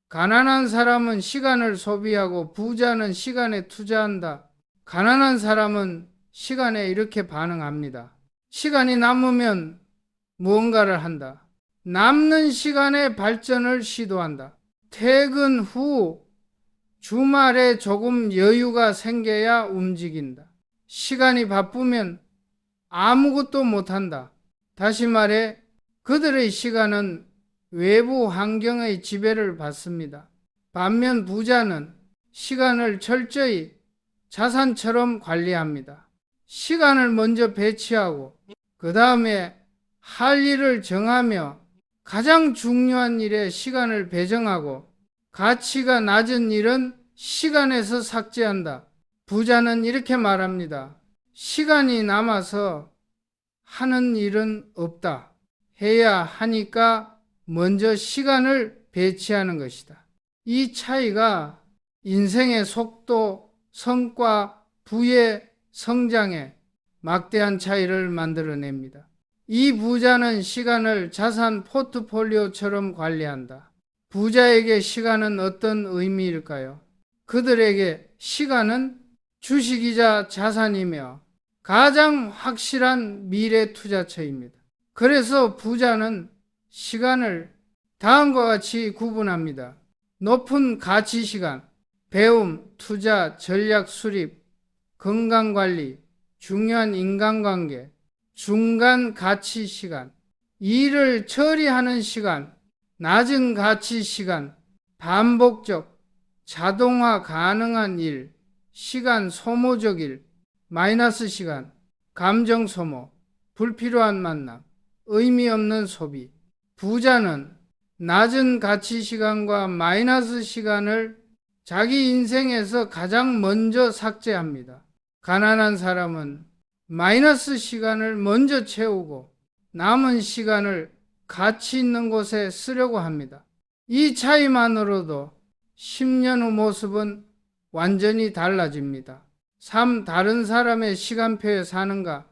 가난한 사람은 시간을 소비하고 부자는 시간에 투자한다. 가난한 사람은 시간에 이렇게 반응합니다. 시간이 남으면 무언가를 한다. 남는 시간에 발전을 시도한다. 퇴근 후 주말에 조금 여유가 생겨야 움직인다. 시간이 바쁘면 아무것도 못한다. 다시 말해 그들의 시간은 외부 환경의 지배를 받습니다. 반면 부자는 시간을 철저히 자산처럼 관리합니다. 시간을 먼저 배치하고 그 다음에 할 일을 정하며 가장 중요한 일에 시간을 배정하고 가치가 낮은 일은 시간에서 삭제한다. 부자는 이렇게 말합니다. 시간이 남아서 하는 일은 없다. 해야 하니까 먼저 시간을 배치하는 것이다. 이 차이가 인생의 속도, 성과, 부의 성장에 막대한 차이를 만들어냅니다. 이 부자는 시간을 자산 포트폴리오처럼 관리한다. 부자에게 시간은 어떤 의미일까요? 그들에게 시간은 주식이자 자산이며 가장 확실한 미래 투자처입니다. 그래서 부자는 시간을 다음과 같이 구분합니다. 높은 가치 시간, 배움, 투자, 전략 수립, 건강관리, 중요한 인간관계, 중간 가치 시간, 일을 처리하는 시간, 낮은 가치 시간, 반복적, 자동화 가능한 일, 시간 소모적 일, 마이너스 시간, 감정 소모, 불필요한 만남, 의미 없는 소비. 부자는 낮은 가치 시간과 마이너스 시간을 자기 인생에서 가장 먼저 삭제합니다. 가난한 사람은 마이너스 시간을 먼저 채우고 남은 시간을 가치 있는 곳에 쓰려고 합니다. 이 차이만으로도 10년 후 모습은 완전히 달라집니다. 다른 사람의 시간표에 사는가,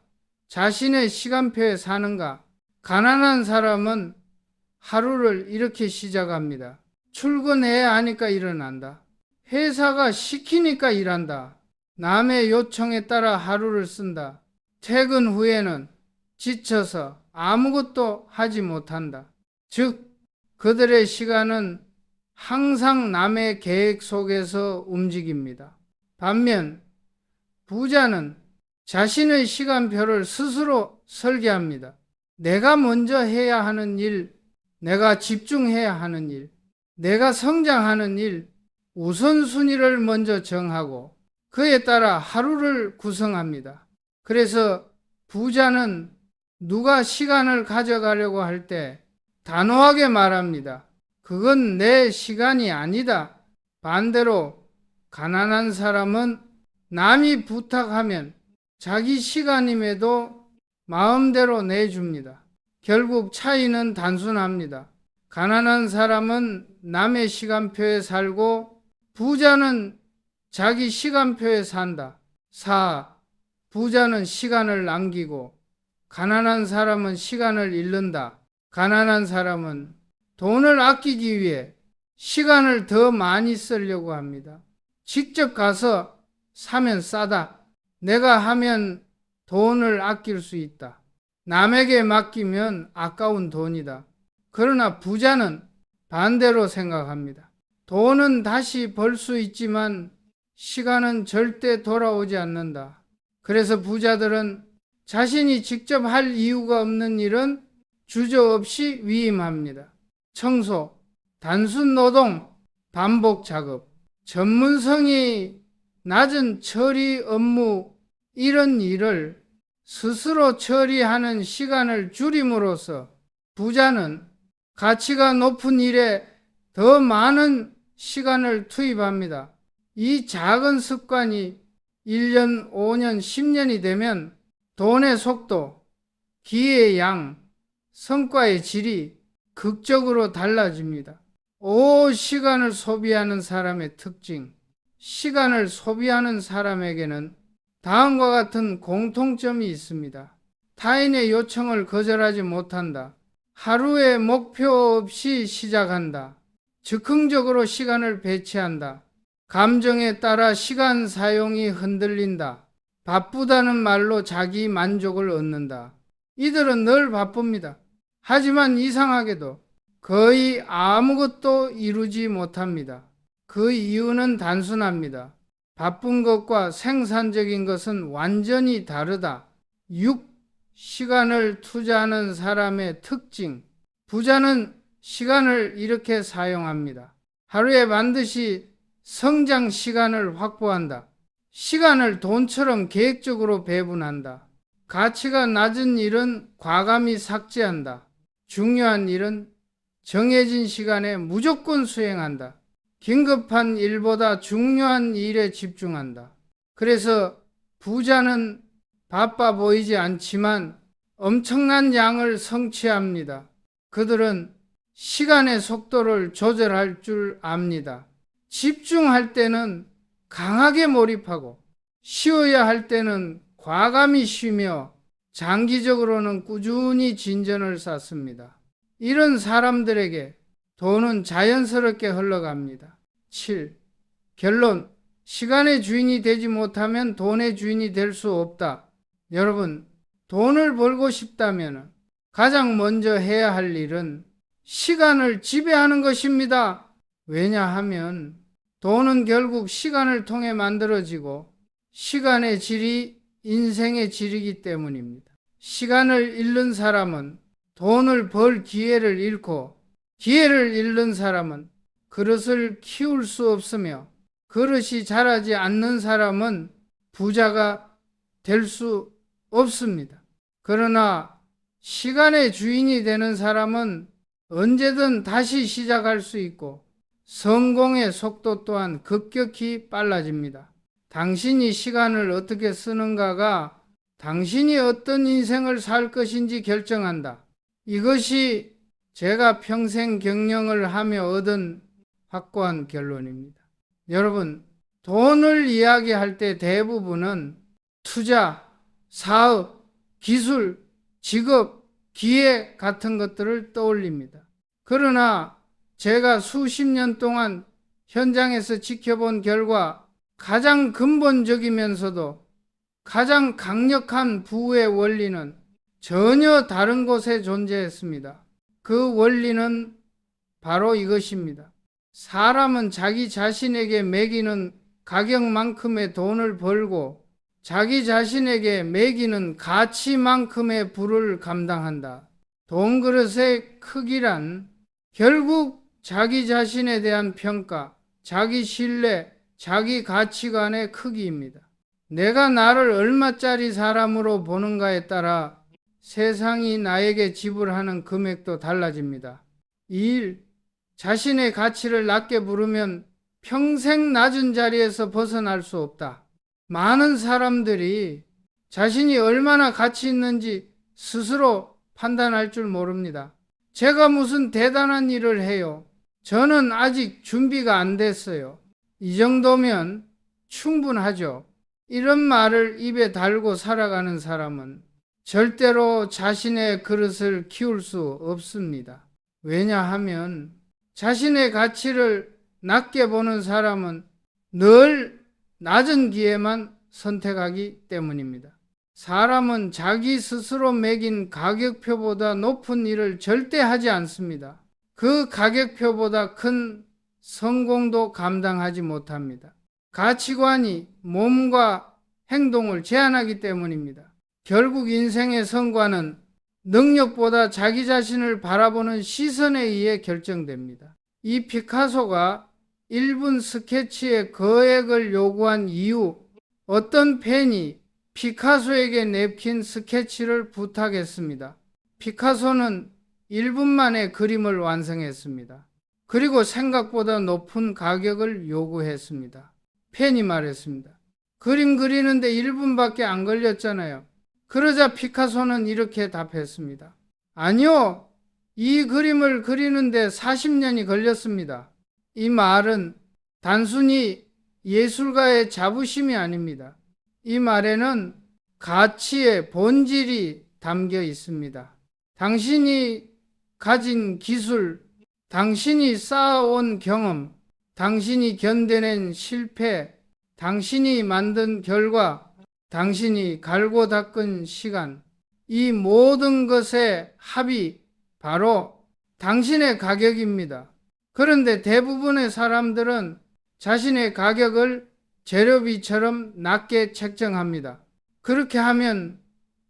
자신의 시간표에 사는가. 가난한 사람은 하루를 이렇게 시작합니다. 출근해야 하니까 일어난다. 회사가 시키니까 일한다. 남의 요청에 따라 하루를 쓴다. 퇴근 후에는 지쳐서 아무것도 하지 못한다. 즉, 그들의 시간은 항상 남의 계획 속에서 움직입니다. 반면 부자는 자신의 시간표를 스스로 설계합니다. 내가 먼저 해야 하는 일, 내가 집중해야 하는 일, 내가 성장하는 일, 우선순위를 먼저 정하고 그에 따라 하루를 구성합니다. 그래서 부자는 누가 시간을 가져가려고 할 때 단호하게 말합니다. 그건 내 시간이 아니다. 반대로 가난한 사람은 남이 부탁하면 자기 시간임에도 마음대로 내줍니다. 결국 차이는 단순합니다. 가난한 사람은 남의 시간표에 살고 부자는 자기 시간표에 산다. 4. 부자는 시간을 남기고 가난한 사람은 시간을 잃는다. 가난한 사람은 돈을 아끼기 위해 시간을 더 많이 쓰려고 합니다. 직접 가서 사면 싸다. 내가 하면 돈을 아낄 수 있다. 남에게 맡기면 아까운 돈이다. 그러나 부자는 반대로 생각합니다. 돈은 다시 벌 수 있지만 시간은 절대 돌아오지 않는다. 그래서 부자들은 자신이 직접 할 이유가 없는 일은 주저없이 위임합니다. 청소, 단순 노동, 반복 작업, 전문성이 낮은 처리 업무, 이런 일을 스스로 처리하는 시간을 줄임으로써 부자는 가치가 높은 일에 더 많은 시간을 투입합니다. 이 작은 습관이 1년, 5년, 10년이 되면 돈의 속도, 기회의 양, 성과의 질이 극적으로 달라집니다. 시간을 소비하는 사람의 특징. 시간을 소비하는 사람에게는 다음과 같은 공통점이 있습니다. 타인의 요청을 거절하지 못한다. 하루의 목표 없이 시작한다. 즉흥적으로 시간을 배치한다. 감정에 따라 시간 사용이 흔들린다. 바쁘다는 말로 자기 만족을 얻는다. 이들은 늘 바쁩니다. 하지만 이상하게도 거의 아무것도 이루지 못합니다. 그 이유는 단순합니다. 바쁜 것과 생산적인 것은 완전히 다르다. 6. 시간을 투자하는 사람의 특징. 부자는 시간을 이렇게 사용합니다. 하루에 반드시 성장 시간을 확보한다. 시간을 돈처럼 계획적으로 배분한다. 가치가 낮은 일은 과감히 삭제한다. 중요한 일은 정해진 시간에 무조건 수행한다. 긴급한 일보다 중요한 일에 집중한다. 그래서 부자는 바빠 보이지 않지만 엄청난 양을 성취합니다. 그들은 시간의 속도를 조절할 줄 압니다. 집중할 때는 강하게 몰입하고 쉬어야 할 때는 과감히 쉬며 장기적으로는 꾸준히 진전을 쌓습니다. 이런 사람들에게 돈은 자연스럽게 흘러갑니다. 7. 결론. 시간의 주인이 되지 못하면 돈의 주인이 될 수 없다. 여러분, 돈을 벌고 싶다면 가장 먼저 해야 할 일은 시간을 지배하는 것입니다. 왜냐하면 돈은 결국 시간을 통해 만들어지고 시간의 질이 인생의 질이기 때문입니다. 시간을 잃는 사람은 돈을 벌 기회를 잃고 기회를 잃는 사람은 그릇을 키울 수 없으며 그릇이 자라지 않는 사람은 부자가 될 수 없습니다. 그러나 시간의 주인이 되는 사람은 언제든 다시 시작할 수 있고 성공의 속도 또한 급격히 빨라집니다. 당신이 시간을 어떻게 쓰는가가 당신이 어떤 인생을 살 것인지 결정한다. 이것이 제가 평생 경영을 하며 얻은 확고한 결론입니다. 여러분, 돈을 이야기할 때 대부분은 투자, 사업, 기술, 직업, 기회 같은 것들을 떠올립니다. 그러나 제가 수십 년 동안 현장에서 지켜본 결과 가장 근본적이면서도 가장 강력한 부의 원리는 전혀 다른 곳에 존재했습니다. 그 원리는 바로 이것입니다. 사람은 자기 자신에게 매기는 가격만큼의 돈을 벌고 자기 자신에게 매기는 가치만큼의 부를 감당한다. 돈 그릇의 크기란 결국 자기 자신에 대한 평가, 자기 신뢰, 자기 가치관의 크기입니다. 내가 나를 얼마짜리 사람으로 보는가에 따라 세상이 나에게 지불하는 금액도 달라집니다. 2. 자신의 가치를 낮게 부르면 평생 낮은 자리에서 벗어날 수 없다. 많은 사람들이 자신이 얼마나 가치 있는지 스스로 판단할 줄 모릅니다. 제가 무슨 대단한 일을 해요. 저는 아직 준비가 안 됐어요. 이 정도면 충분하죠. 이런 말을 입에 달고 살아가는 사람은 절대로 자신의 그릇을 키울 수 없습니다. 왜냐하면 자신의 가치를 낮게 보는 사람은 늘 낮은 기회만 선택하기 때문입니다. 사람은 자기 스스로 매긴 가격표보다 높은 일을 절대 하지 않습니다. 그 가격표보다 큰 성공도 감당하지 못합니다. 가치관이 몸과 행동을 제한하기 때문입니다. 결국 인생의 성과는 능력보다 자기 자신을 바라보는 시선에 의해 결정됩니다. 이 피카소가 1분 스케치에 거액을 요구한 이유, 어떤 팬이 피카소에게 냅킨 스케치를 부탁했습니다. 피카소는 1분 만에 그림을 완성했습니다. 그리고 생각보다 높은 가격을 요구했습니다. 팬이 말했습니다. 그림 그리는데 1분밖에 안 걸렸잖아요. 그러자 피카소는 이렇게 답했습니다. 아니요, 이 그림을 그리는데 40년이 걸렸습니다. 이 말은 단순히 예술가의 자부심이 아닙니다. 이 말에는 가치의 본질이 담겨 있습니다. 당신이 가진 기술, 당신이 쌓아온 경험, 당신이 견뎌낸 실패, 당신이 만든 결과, 당신이 갈고 닦은 시간, 이 모든 것의 합이 바로 당신의 가격입니다. 그런데 대부분의 사람들은 자신의 가격을 재료비처럼 낮게 책정합니다. 그렇게 하면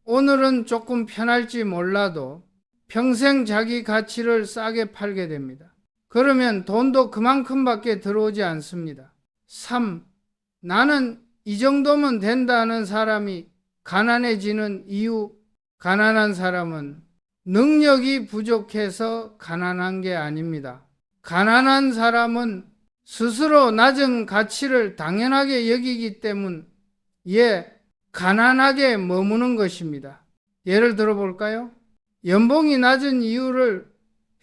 오늘은 조금 편할지 몰라도 평생 자기 가치를 싸게 팔게 됩니다. 그러면 돈도 그만큼밖에 들어오지 않습니다. 3. 나는 이 정도면 된다는 사람이 가난해지는 이유. 가난한 사람은 능력이 부족해서 가난한 게 아닙니다. 가난한 사람은 스스로 낮은 가치를 당연하게 여기기 때문에 가난하게 머무는 것입니다. 예를 들어 볼까요? 연봉이 낮은 이유를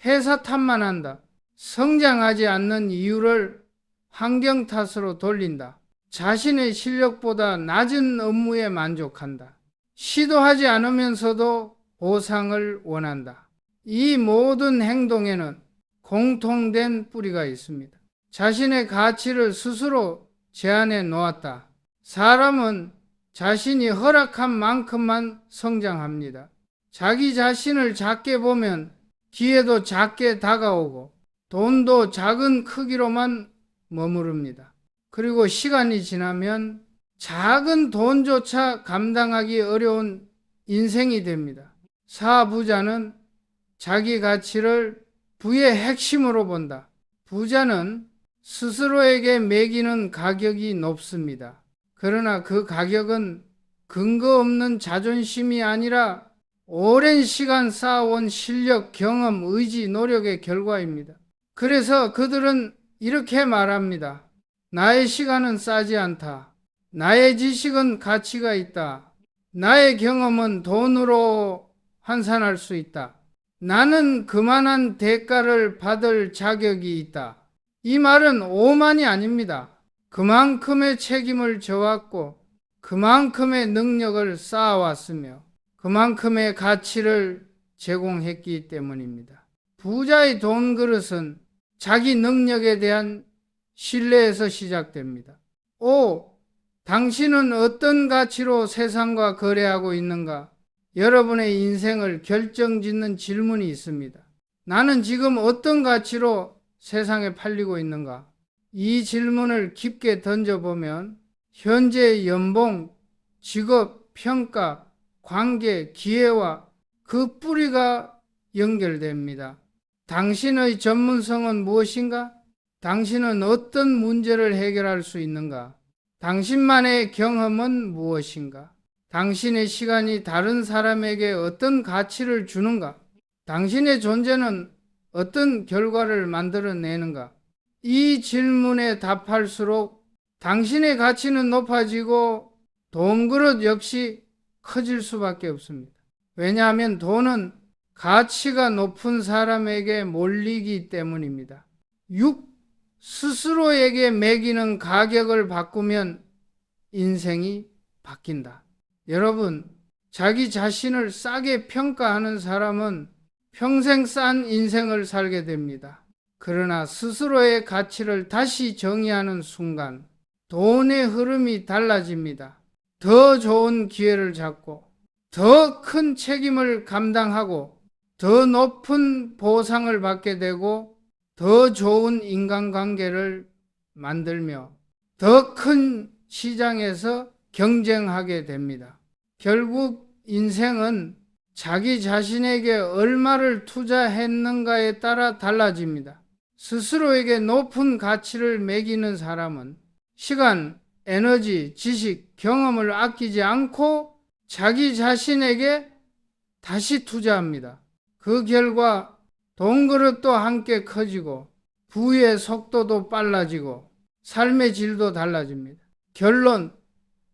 회사 탓만 한다. 성장하지 않는 이유를 환경 탓으로 돌린다. 자신의 실력보다 낮은 업무에 만족한다. 시도하지 않으면서도 보상을 원한다. 이 모든 행동에는 공통된 뿌리가 있습니다. 자신의 가치를 스스로 제한해 놓았다. 사람은 자신이 허락한 만큼만 성장합니다. 자기 자신을 작게 보면 기회도 작게 다가오고 돈도 작은 크기로만 머무릅니다. 그리고 시간이 지나면 작은 돈조차 감당하기 어려운 인생이 됩니다. 사부자는 자기 가치를 부의 핵심으로 본다. 부자는 스스로에게 매기는 가격이 높습니다. 그러나 그 가격은 근거 없는 자존심이 아니라 오랜 시간 쌓아온 실력, 경험, 의지, 노력의 결과입니다. 그래서 그들은 이렇게 말합니다. 나의 시간은 싸지 않다. 나의 지식은 가치가 있다. 나의 경험은 돈으로 환산할 수 있다. 나는 그만한 대가를 받을 자격이 있다. 이 말은 오만이 아닙니다. 그만큼의 책임을 져왔고 그만큼의 능력을 쌓아왔으며 그만큼의 가치를 제공했기 때문입니다. 부자의 돈 그릇은 자기 능력에 대한 신뢰에서 시작됩니다. 5. 당신은 어떤 가치로 세상과 거래하고 있는가? 여러분의 인생을 결정짓는 질문이 있습니다. 나는 지금 어떤 가치로 세상에 팔리고 있는가? 이 질문을 깊게 던져보면 현재의 연봉, 직업, 평가, 관계, 기회와 그 뿌리가 연결됩니다. 당신의 전문성은 무엇인가? 당신은 어떤 문제를 해결할 수 있는가? 당신만의 경험은 무엇인가? 당신의 시간이 다른 사람에게 어떤 가치를 주는가? 당신의 존재는 어떤 결과를 만들어내는가? 이 질문에 답할수록 당신의 가치는 높아지고 돈 그릇 역시 커질 수밖에 없습니다. 왜냐하면 돈은 가치가 높은 사람에게 몰리기 때문입니다. 6. 스스로에게 매기는 가격을 바꾸면 인생이 바뀐다. 여러분, 자기 자신을 싸게 평가하는 사람은 평생 싼 인생을 살게 됩니다. 그러나 스스로의 가치를 다시 정의하는 순간 돈의 흐름이 달라집니다. 더 좋은 기회를 잡고 더 큰 책임을 감당하고 더 높은 보상을 받게 되고 더 좋은 인간관계를 만들며 더 큰 시장에서 경쟁하게 됩니다. 결국 인생은 자기 자신에게 얼마를 투자했는가에 따라 달라집니다. 스스로에게 높은 가치를 매기는 사람은 시간, 에너지, 지식, 경험을 아끼지 않고 자기 자신에게 다시 투자합니다. 그 결과 돈 그릇도 함께 커지고 부의 속도도 빨라지고 삶의 질도 달라집니다. 결론,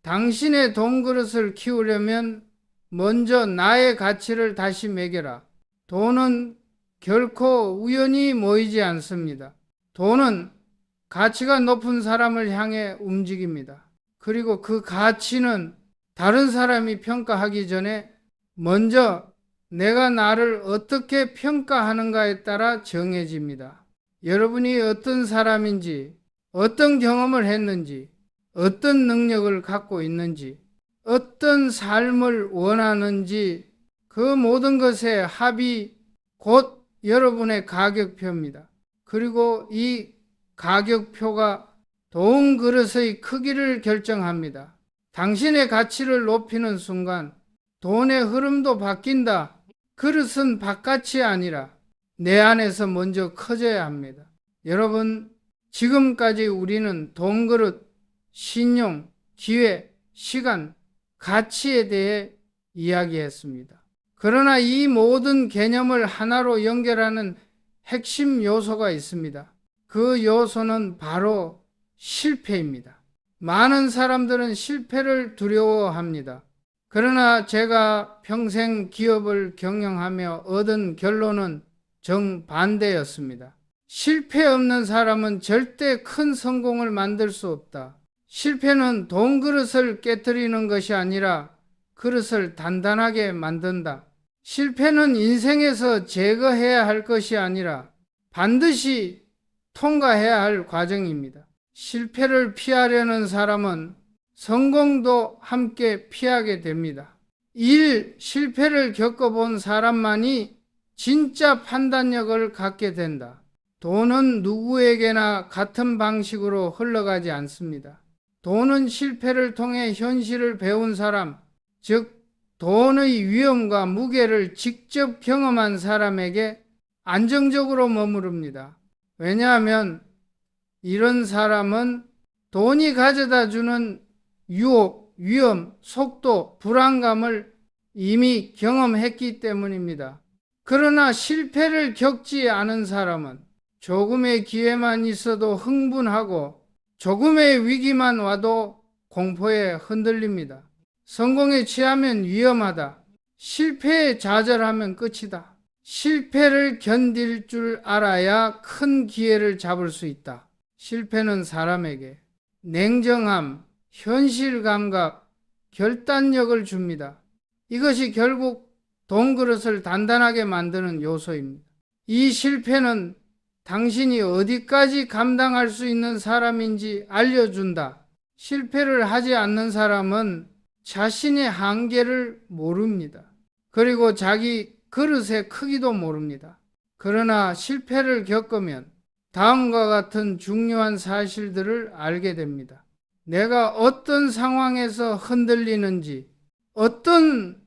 당신의 돈 그릇을 키우려면 먼저 나의 가치를 다시 매겨라. 돈은 결코 우연히 모이지 않습니다. 돈은 가치가 높은 사람을 향해 움직입니다. 그리고 그 가치는 다른 사람이 평가하기 전에 먼저 내가 나를 어떻게 평가하는가에 따라 정해집니다. 여러분이 어떤 사람인지, 어떤 경험을 했는지, 어떤 능력을 갖고 있는지, 어떤 삶을 원하는지 그 모든 것의 합이 곧 여러분의 가격표입니다. 그리고 이 가격표가 돈 그릇의 크기를 결정합니다. 당신의 가치를 높이는 순간 돈의 흐름도 바뀐다. 그릇은 바깥이 아니라 내 안에서 먼저 커져야 합니다. 여러분, 지금까지 우리는 돈 그릇, 신용, 기회, 시간, 가치에 대해 이야기했습니다. 그러나 이 모든 개념을 하나로 연결하는 핵심 요소가 있습니다. 그 요소는 바로 실패입니다. 많은 사람들은 실패를 두려워합니다. 그러나 제가 평생 기업을 경영하며 얻은 결론은 정반대였습니다. 실패 없는 사람은 절대 큰 성공을 만들 수 없다. 실패는 돈 그릇을 깨뜨리는 것이 아니라 그릇을 단단하게 만든다. 실패는 인생에서 제거해야 할 것이 아니라 반드시 통과해야 할 과정입니다. 실패를 피하려는 사람은 성공도 함께 피하게 됩니다. 실패를 겪어본 사람만이 진짜 판단력을 갖게 된다. 돈은 누구에게나 같은 방식으로 흘러가지 않습니다. 돈은 실패를 통해 현실을 배운 사람, 즉 돈의 위험과 무게를 직접 경험한 사람에게 안정적으로 머무릅니다. 왜냐하면 이런 사람은 돈이 가져다 주는 유혹, 위험, 속도, 불안감을 이미 경험했기 때문입니다. 그러나 실패를 겪지 않은 사람은 조금의 기회만 있어도 흥분하고 조금의 위기만 와도 공포에 흔들립니다. 성공에 취하면 위험하다. 실패에 좌절하면 끝이다. 실패를 견딜 줄 알아야 큰 기회를 잡을 수 있다. 실패는 사람에게 냉정함, 현실 감각, 결단력을 줍니다. 이것이 결국 돈 그릇을 단단하게 만드는 요소입니다. 이 실패는 당신이 어디까지 감당할 수 있는 사람인지 알려준다. 실패를 하지 않는 사람은 자신의 한계를 모릅니다. 그리고 자기 그릇의 크기도 모릅니다. 그러나 실패를 겪으면 다음과 같은 중요한 사실들을 알게 됩니다. 내가 어떤 상황에서 흔들리는지, 어떤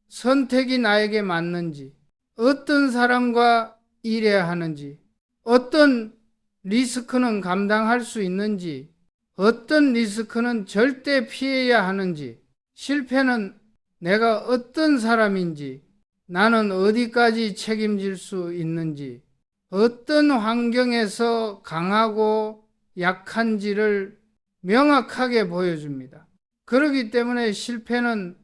선택이 나에게 맞는지, 어떤 사람과 일해야 하는지, 어떤 리스크는 감당할 수 있는지, 어떤 리스크는 절대 피해야 하는지, 실패는 내가 어떤 사람인지, 나는 어디까지 책임질 수 있는지, 어떤 환경에서 강하고 약한지를 명확하게 보여줍니다. 그렇기 때문에 실패는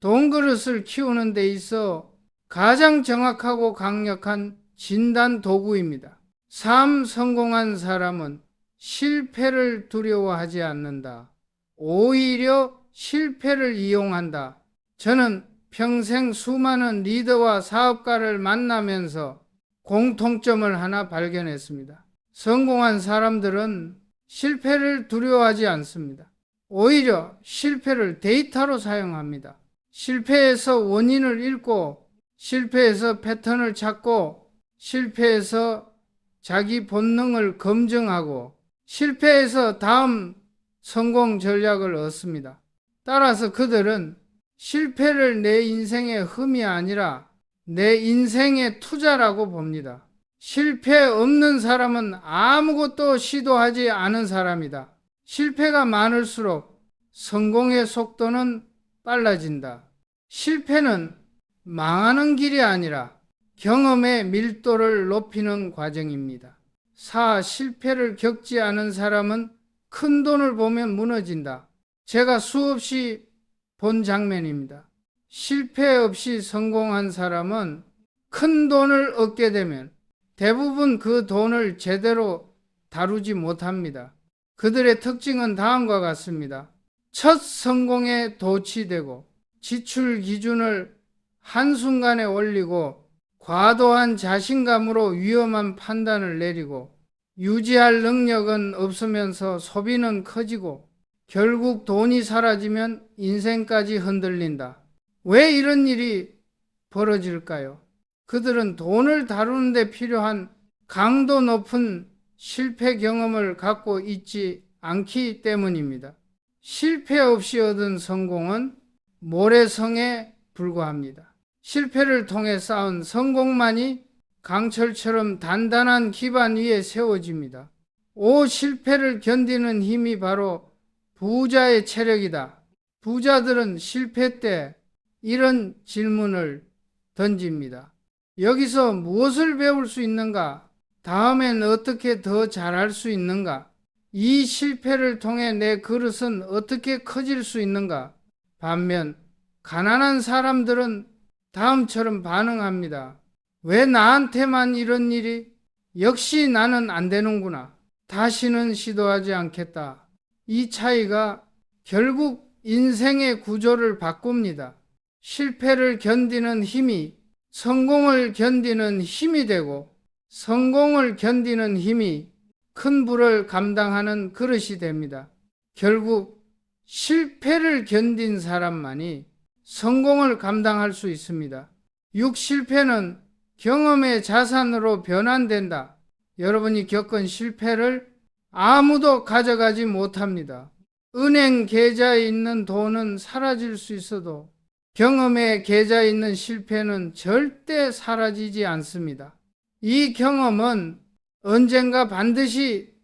돈 그릇을 키우는 데 있어 가장 정확하고 강력한 진단 도구입니다. 삶 성공한 사람은 실패를 두려워하지 않는다. 오히려 실패를 이용한다. 저는 평생 수많은 리더와 사업가를 만나면서 공통점을 하나 발견했습니다. 성공한 사람들은 실패를 두려워하지 않습니다. 오히려 실패를 데이터로 사용합니다. 실패에서 원인을 읽고, 실패에서 패턴을 찾고, 실패에서 자기 본능을 검증하고, 실패에서 다음 성공 전략을 얻습니다. 따라서 그들은 실패를 내 인생의 흠이 아니라 내 인생의 투자라고 봅니다. 실패 없는 사람은 아무것도 시도하지 않은 사람이다. 실패가 많을수록 성공의 속도는 빨라진다. 실패는 망하는 길이 아니라 경험의 밀도를 높이는 과정입니다. 실패를 겪지 않은 사람은 큰 돈을 보면 무너진다. 제가 수없이 본 장면입니다. 실패 없이 성공한 사람은 큰 돈을 얻게 되면 대부분 그 돈을 제대로 다루지 못합니다. 그들의 특징은 다음과 같습니다. 첫 성공에 도취되고 지출 기준을 한순간에 올리고 과도한 자신감으로 위험한 판단을 내리고 유지할 능력은 없으면서 소비는 커지고 결국 돈이 사라지면 인생까지 흔들린다. 왜 이런 일이 벌어질까요? 그들은 돈을 다루는 데 필요한 강도 높은 실패 경험을 갖고 있지 않기 때문입니다. 실패 없이 얻은 성공은 모래성에 불과합니다. 실패를 통해 쌓은 성공만이 강철처럼 단단한 기반 위에 세워집니다. 실패를 견디는 힘이 바로 부자의 체력이다. 부자들은 실패 때 이런 질문을 던집니다. 여기서 무엇을 배울 수 있는가? 다음엔 어떻게 더 잘할 수 있는가? 이 실패를 통해 내 그릇은 어떻게 커질 수 있는가? 반면 가난한 사람들은 다음처럼 반응합니다. 왜 나한테만 이런 일이? 역시 나는 안 되는구나. 다시는 시도하지 않겠다. 이 차이가 결국 인생의 구조를 바꿉니다. 실패를 견디는 힘이 성공을 견디는 힘이 되고, 성공을 견디는 힘이 큰 불을 감당하는 그릇이 됩니다. 결국 실패를 견딘 사람만이 성공을 감당할 수 있습니다. 실패는 경험의 자산으로 변환된다. 여러분이 겪은 실패를 아무도 가져가지 못합니다. 은행 계좌에 있는 돈은 사라질 수 있어도 경험의 계좌에 있는 실패는 절대 사라지지 않습니다. 이 경험은 언젠가 반드시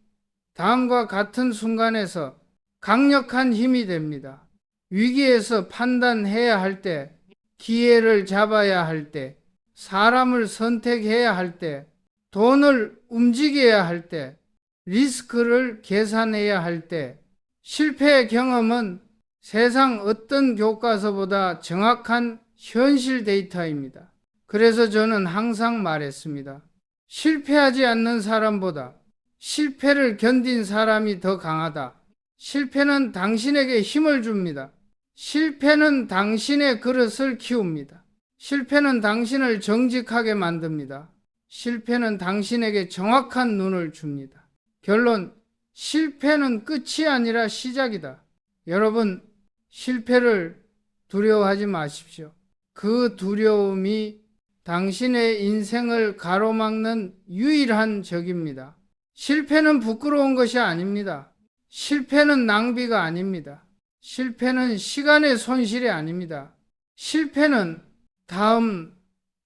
다음과 같은 순간에서 강력한 힘이 됩니다. 위기에서 판단해야 할 때, 기회를 잡아야 할 때, 사람을 선택해야 할 때, 돈을 움직여야 할 때, 리스크를 계산해야 할 때, 실패의 경험은 세상 어떤 교과서보다 정확한 현실 데이터입니다. 그래서 저는 항상 말했습니다. 실패하지 않는 사람보다 실패를 견딘 사람이 더 강하다. 실패는 당신에게 힘을 줍니다. 실패는 당신의 그릇을 키웁니다. 실패는 당신을 정직하게 만듭니다. 실패는 당신에게 정확한 눈을 줍니다. 결론, 실패는 끝이 아니라 시작이다. 여러분, 실패를 두려워하지 마십시오. 그 두려움이 당신의 인생을 가로막는 유일한 적입니다. 실패는 부끄러운 것이 아닙니다. 실패는 낭비가 아닙니다. 실패는 시간의 손실이 아닙니다. 실패는 다음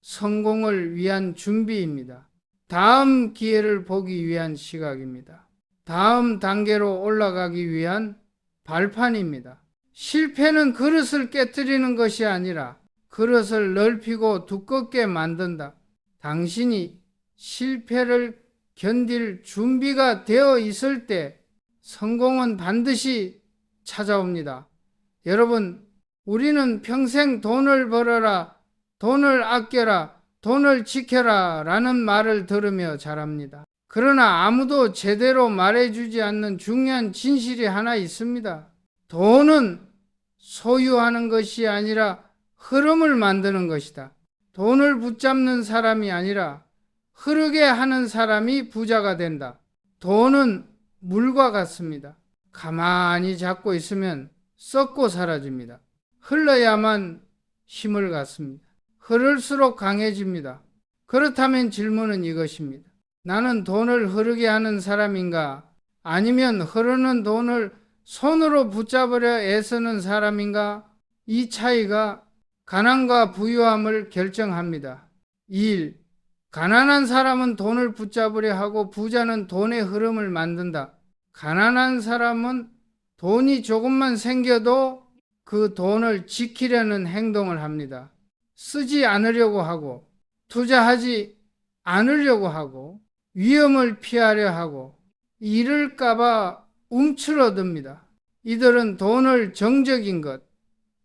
성공을 위한 준비입니다. 다음 기회를 보기 위한 시각입니다. 다음 단계로 올라가기 위한 발판입니다. 실패는 그릇을 깨뜨리는 것이 아니라 그릇을 넓히고 두껍게 만든다. 당신이 실패를 견딜 준비가 되어 있을 때 성공은 반드시 찾아옵니다. 여러분, 우리는 평생 돈을 벌어라, 돈을 아껴라, 돈을 지켜라 라는 말을 들으며 자랍니다. 그러나 아무도 제대로 말해주지 않는 중요한 진실이 하나 있습니다. 돈은 소유하는 것이 아니라 흐름을 만드는 것이다. 돈을 붙잡는 사람이 아니라 흐르게 하는 사람이 부자가 된다. 돈은 물과 같습니다. 가만히 잡고 있으면 썩고 사라집니다. 흘러야만 힘을 갖습니다. 흐를수록 강해집니다. 그렇다면 질문은 이것입니다. 나는 돈을 흐르게 하는 사람인가? 아니면 흐르는 돈을 손으로 붙잡으려 애쓰는 사람인가? 이 차이가 가난과 부유함을 결정합니다. 1. 가난한 사람은 돈을 붙잡으려 하고 부자는 돈의 흐름을 만든다. 가난한 사람은 돈이 조금만 생겨도 그 돈을 지키려는 행동을 합니다. 쓰지 않으려고 하고, 투자하지 않으려고 하고, 위험을 피하려 하고, 잃을까봐 움츠러듭니다. 이들은 돈을 정적인 것,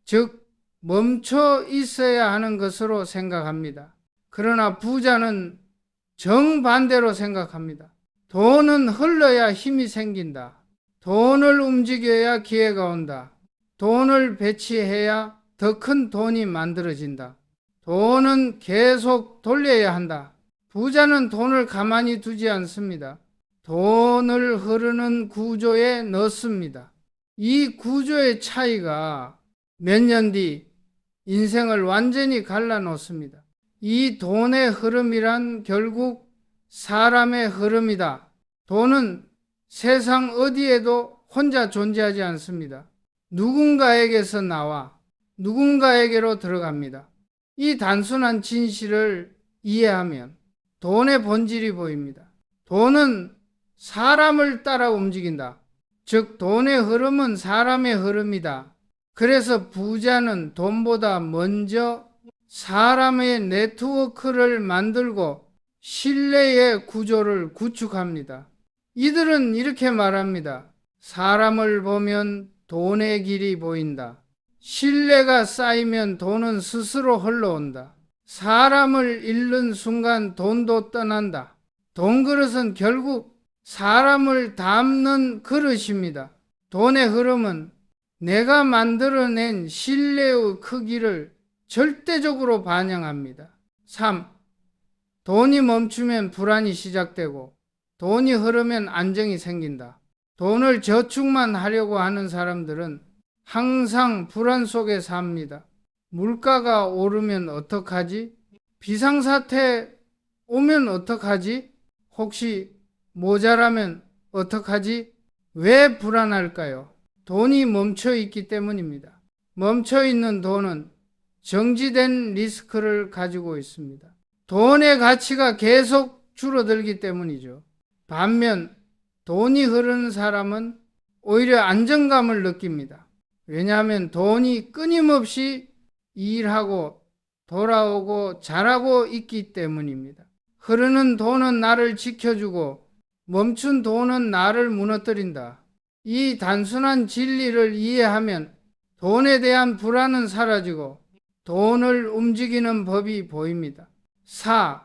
즉 멈춰 있어야 하는 것으로 생각합니다. 그러나 부자는 정반대로 생각합니다. 돈은 흘러야 힘이 생긴다. 돈을 움직여야 기회가 온다. 돈을 배치해야 더 큰 돈이 만들어진다. 돈은 계속 돌려야 한다. 부자는 돈을 가만히 두지 않습니다. 돈을 흐르는 구조에 넣습니다. 이 구조의 차이가 몇 년 뒤 인생을 완전히 갈라놓습니다. 이 돈의 흐름이란 결국 사람의 흐름이다. 돈은 세상 어디에도 혼자 존재하지 않습니다. 누군가에게서 나와 누군가에게로 들어갑니다. 이 단순한 진실을 이해하면 돈의 본질이 보입니다. 돈은 사람을 따라 움직인다. 즉 돈의 흐름은 사람의 흐름이다. 그래서 부자는 돈보다 먼저 사람의 네트워크를 만들고 신뢰의 구조를 구축합니다. 이들은 이렇게 말합니다. 사람을 보면 돈의 길이 보인다. 신뢰가 쌓이면 돈은 스스로 흘러온다. 사람을 잃는 순간 돈도 떠난다. 돈 그릇은 결국 사람을 담는 그릇입니다. 돈의 흐름은 내가 만들어낸 신뢰의 크기를 절대적으로 반영합니다. 3. 돈이 멈추면 불안이 시작되고 돈이 흐르면 안정이 생긴다. 돈을 저축만 하려고 하는 사람들은 항상 불안 속에 삽니다. 물가가 오르면 어떡하지? 비상사태 오면 어떡하지? 혹시 모자라면 어떡하지? 왜 불안할까요? 돈이 멈춰 있기 때문입니다. 멈춰 있는 돈은 정지된 리스크를 가지고 있습니다. 돈의 가치가 계속 줄어들기 때문이죠. 반면 돈이 흐르는 사람은 오히려 안정감을 느낍니다. 왜냐하면 돈이 끊임없이 일하고 돌아오고 자라고 있기 때문입니다. 흐르는 돈은 나를 지켜주고 멈춘 돈은 나를 무너뜨린다. 이 단순한 진리를 이해하면 돈에 대한 불안은 사라지고 돈을 움직이는 법이 보입니다. 4.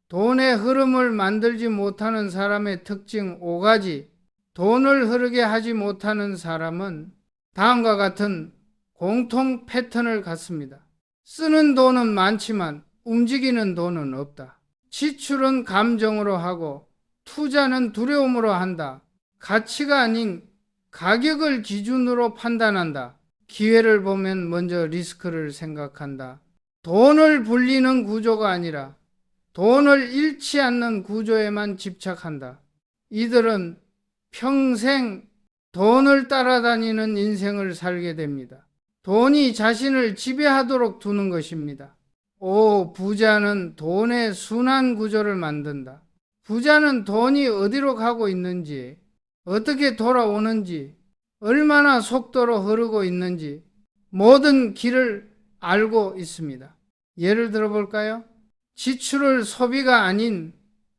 돈의 흐름을 만들지 못하는 사람의 특징 5가지. 돈을 흐르게 하지 못하는 사람은 다음과 같은 공통 패턴을 갖습니다. 쓰는 돈은 많지만 움직이는 돈은 없다. 지출은 감정으로 하고 투자는 두려움으로 한다. 가치가 아닌 가격을 기준으로 판단한다. 기회를 보면 먼저 리스크를 생각한다. 돈을 불리는 구조가 아니라 돈을 잃지 않는 구조에만 집착한다. 이들은 평생 돈을 따라다니는 인생을 살게 됩니다. 돈이 자신을 지배하도록 두는 것입니다. 부자는 돈의 순환 구조를 만든다. 부자는 돈이 어디로 가고 있는지, 어떻게 돌아오는지, 얼마나 속도로 흐르고 있는지 모든 길을 알고 있습니다. 예를 들어 볼까요? 지출을 소비가 아닌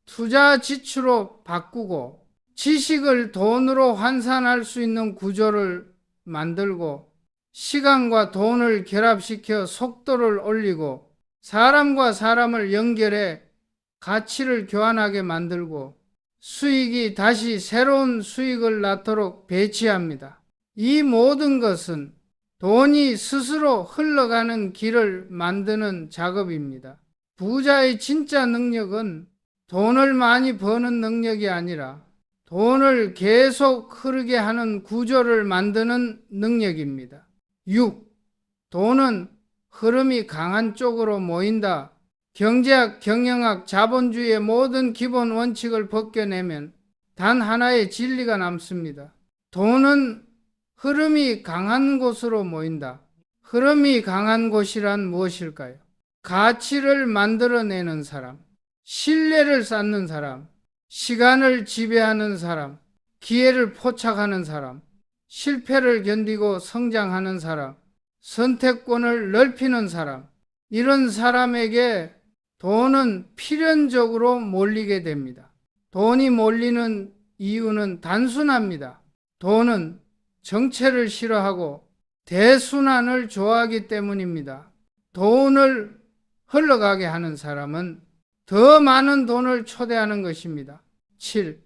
투자 지출로 바꾸고 지식을 돈으로 환산할 수 있는 구조를 만들고 시간과 돈을 결합시켜 속도를 올리고 사람과 사람을 연결해 가치를 교환하게 만들고 수익이 다시 새로운 수익을 낳도록 배치합니다. 이 모든 것은 돈이 스스로 흘러가는 길을 만드는 작업입니다. 부자의 진짜 능력은 돈을 많이 버는 능력이 아니라 돈을 계속 흐르게 하는 구조를 만드는 능력입니다. 6. 돈은 흐름이 강한 쪽으로 모인다. 경제학, 경영학, 자본주의의 모든 기본 원칙을 벗겨내면 단 하나의 진리가 남습니다. 돈은 흐름이 강한 곳으로 모인다. 흐름이 강한 곳이란 무엇일까요? 가치를 만들어내는 사람, 신뢰를 쌓는 사람, 시간을 지배하는 사람, 기회를 포착하는 사람, 실패를 견디고 성장하는 사람, 선택권을 넓히는 사람, 이런 사람에게 돈은 필연적으로 몰리게 됩니다. 돈이 몰리는 이유는 단순합니다. 돈은 정체를 싫어하고 대순환을 좋아하기 때문입니다. 돈을 흘러가게 하는 사람은 더 많은 돈을 초대하는 것입니다. 7.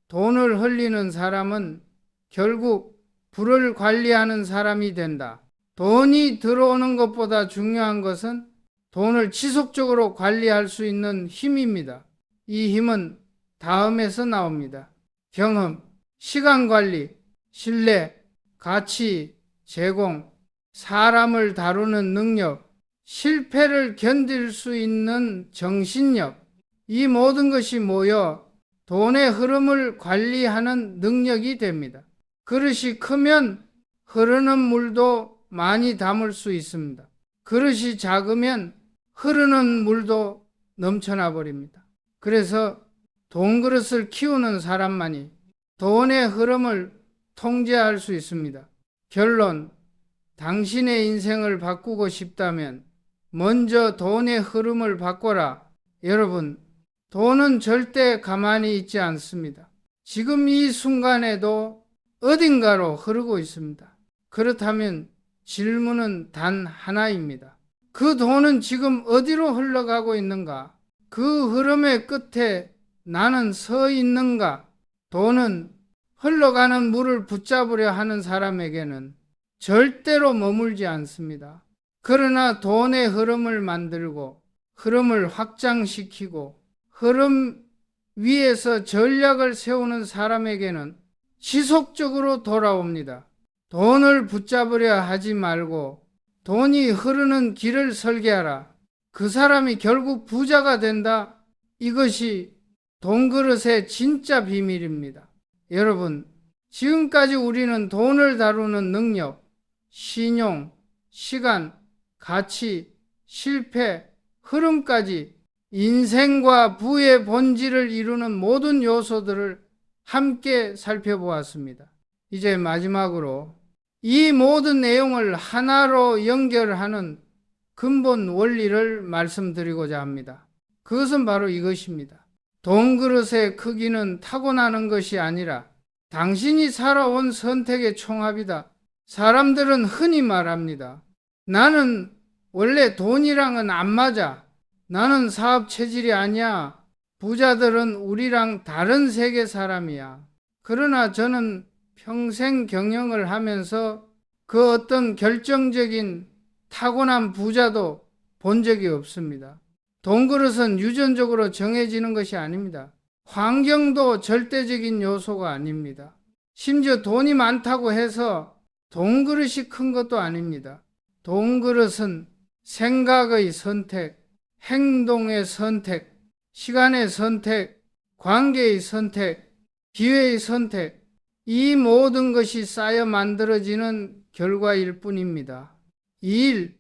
돈을 흘리는 사람은 결국 부를 관리하는 사람이 된다. 돈이 들어오는 것보다 중요한 것은 돈을 지속적으로 관리할 수 있는 힘입니다. 이 힘은 다음에서 나옵니다. 경험, 시간 관리, 신뢰, 가치, 제공, 사람을 다루는 능력, 실패를 견딜 수 있는 정신력, 이 모든 것이 모여 돈의 흐름을 관리하는 능력이 됩니다. 그릇이 크면 흐르는 물도 많이 담을 수 있습니다. 그릇이 작으면 흐르는 물도 넘쳐나 버립니다. 그래서 돈 그릇을 키우는 사람만이 돈의 흐름을 통제할 수 있습니다. 결론, 당신의 인생을 바꾸고 싶다면 먼저 돈의 흐름을 바꿔라. 여러분, 돈은 절대 가만히 있지 않습니다. 지금 이 순간에도 어딘가로 흐르고 있습니다. 그렇다면 질문은 단 하나입니다. 그 돈은 지금 어디로 흘러가고 있는가? 그 흐름의 끝에 나는 서 있는가? 돈은 흘러가는 물을 붙잡으려 하는 사람에게는 절대로 머물지 않습니다. 그러나 돈의 흐름을 만들고 흐름을 확장시키고 흐름 위에서 전략을 세우는 사람에게는 지속적으로 돌아옵니다. 돈을 붙잡으려 하지 말고 돈이 흐르는 길을 설계하라. 그 사람이 결국 부자가 된다. 이것이 돈그릇의 진짜 비밀입니다. 여러분, 지금까지 우리는 돈을 다루는 능력, 신용, 시간, 가치, 실패, 흐름까지 인생과 부의 본질을 이루는 모든 요소들을 함께 살펴보았습니다. 이제 마지막으로 이 모든 내용을 하나로 연결하는 근본 원리를 말씀드리고자 합니다. 그것은 바로 이것입니다. 돈 그릇의 크기는 타고나는 것이 아니라 당신이 살아온 선택의 총합이다. 사람들은 흔히 말합니다. 나는 원래 돈이랑은 안 맞아. 나는 사업 체질이 아니야. 부자들은 우리랑 다른 세계 사람이야. 그러나 저는 평생 경영을 하면서 그 어떤 결정적인 타고난 부자도 본 적이 없습니다. 돈 그릇은 유전적으로 정해지는 것이 아닙니다. 환경도 절대적인 요소가 아닙니다. 심지어 돈이 많다고 해서 돈 그릇이 큰 것도 아닙니다. 돈 그릇은 생각의 선택, 행동의 선택, 시간의 선택, 관계의 선택, 기회의 선택, 이 모든 것이 쌓여 만들어지는 결과일 뿐입니다. 2일,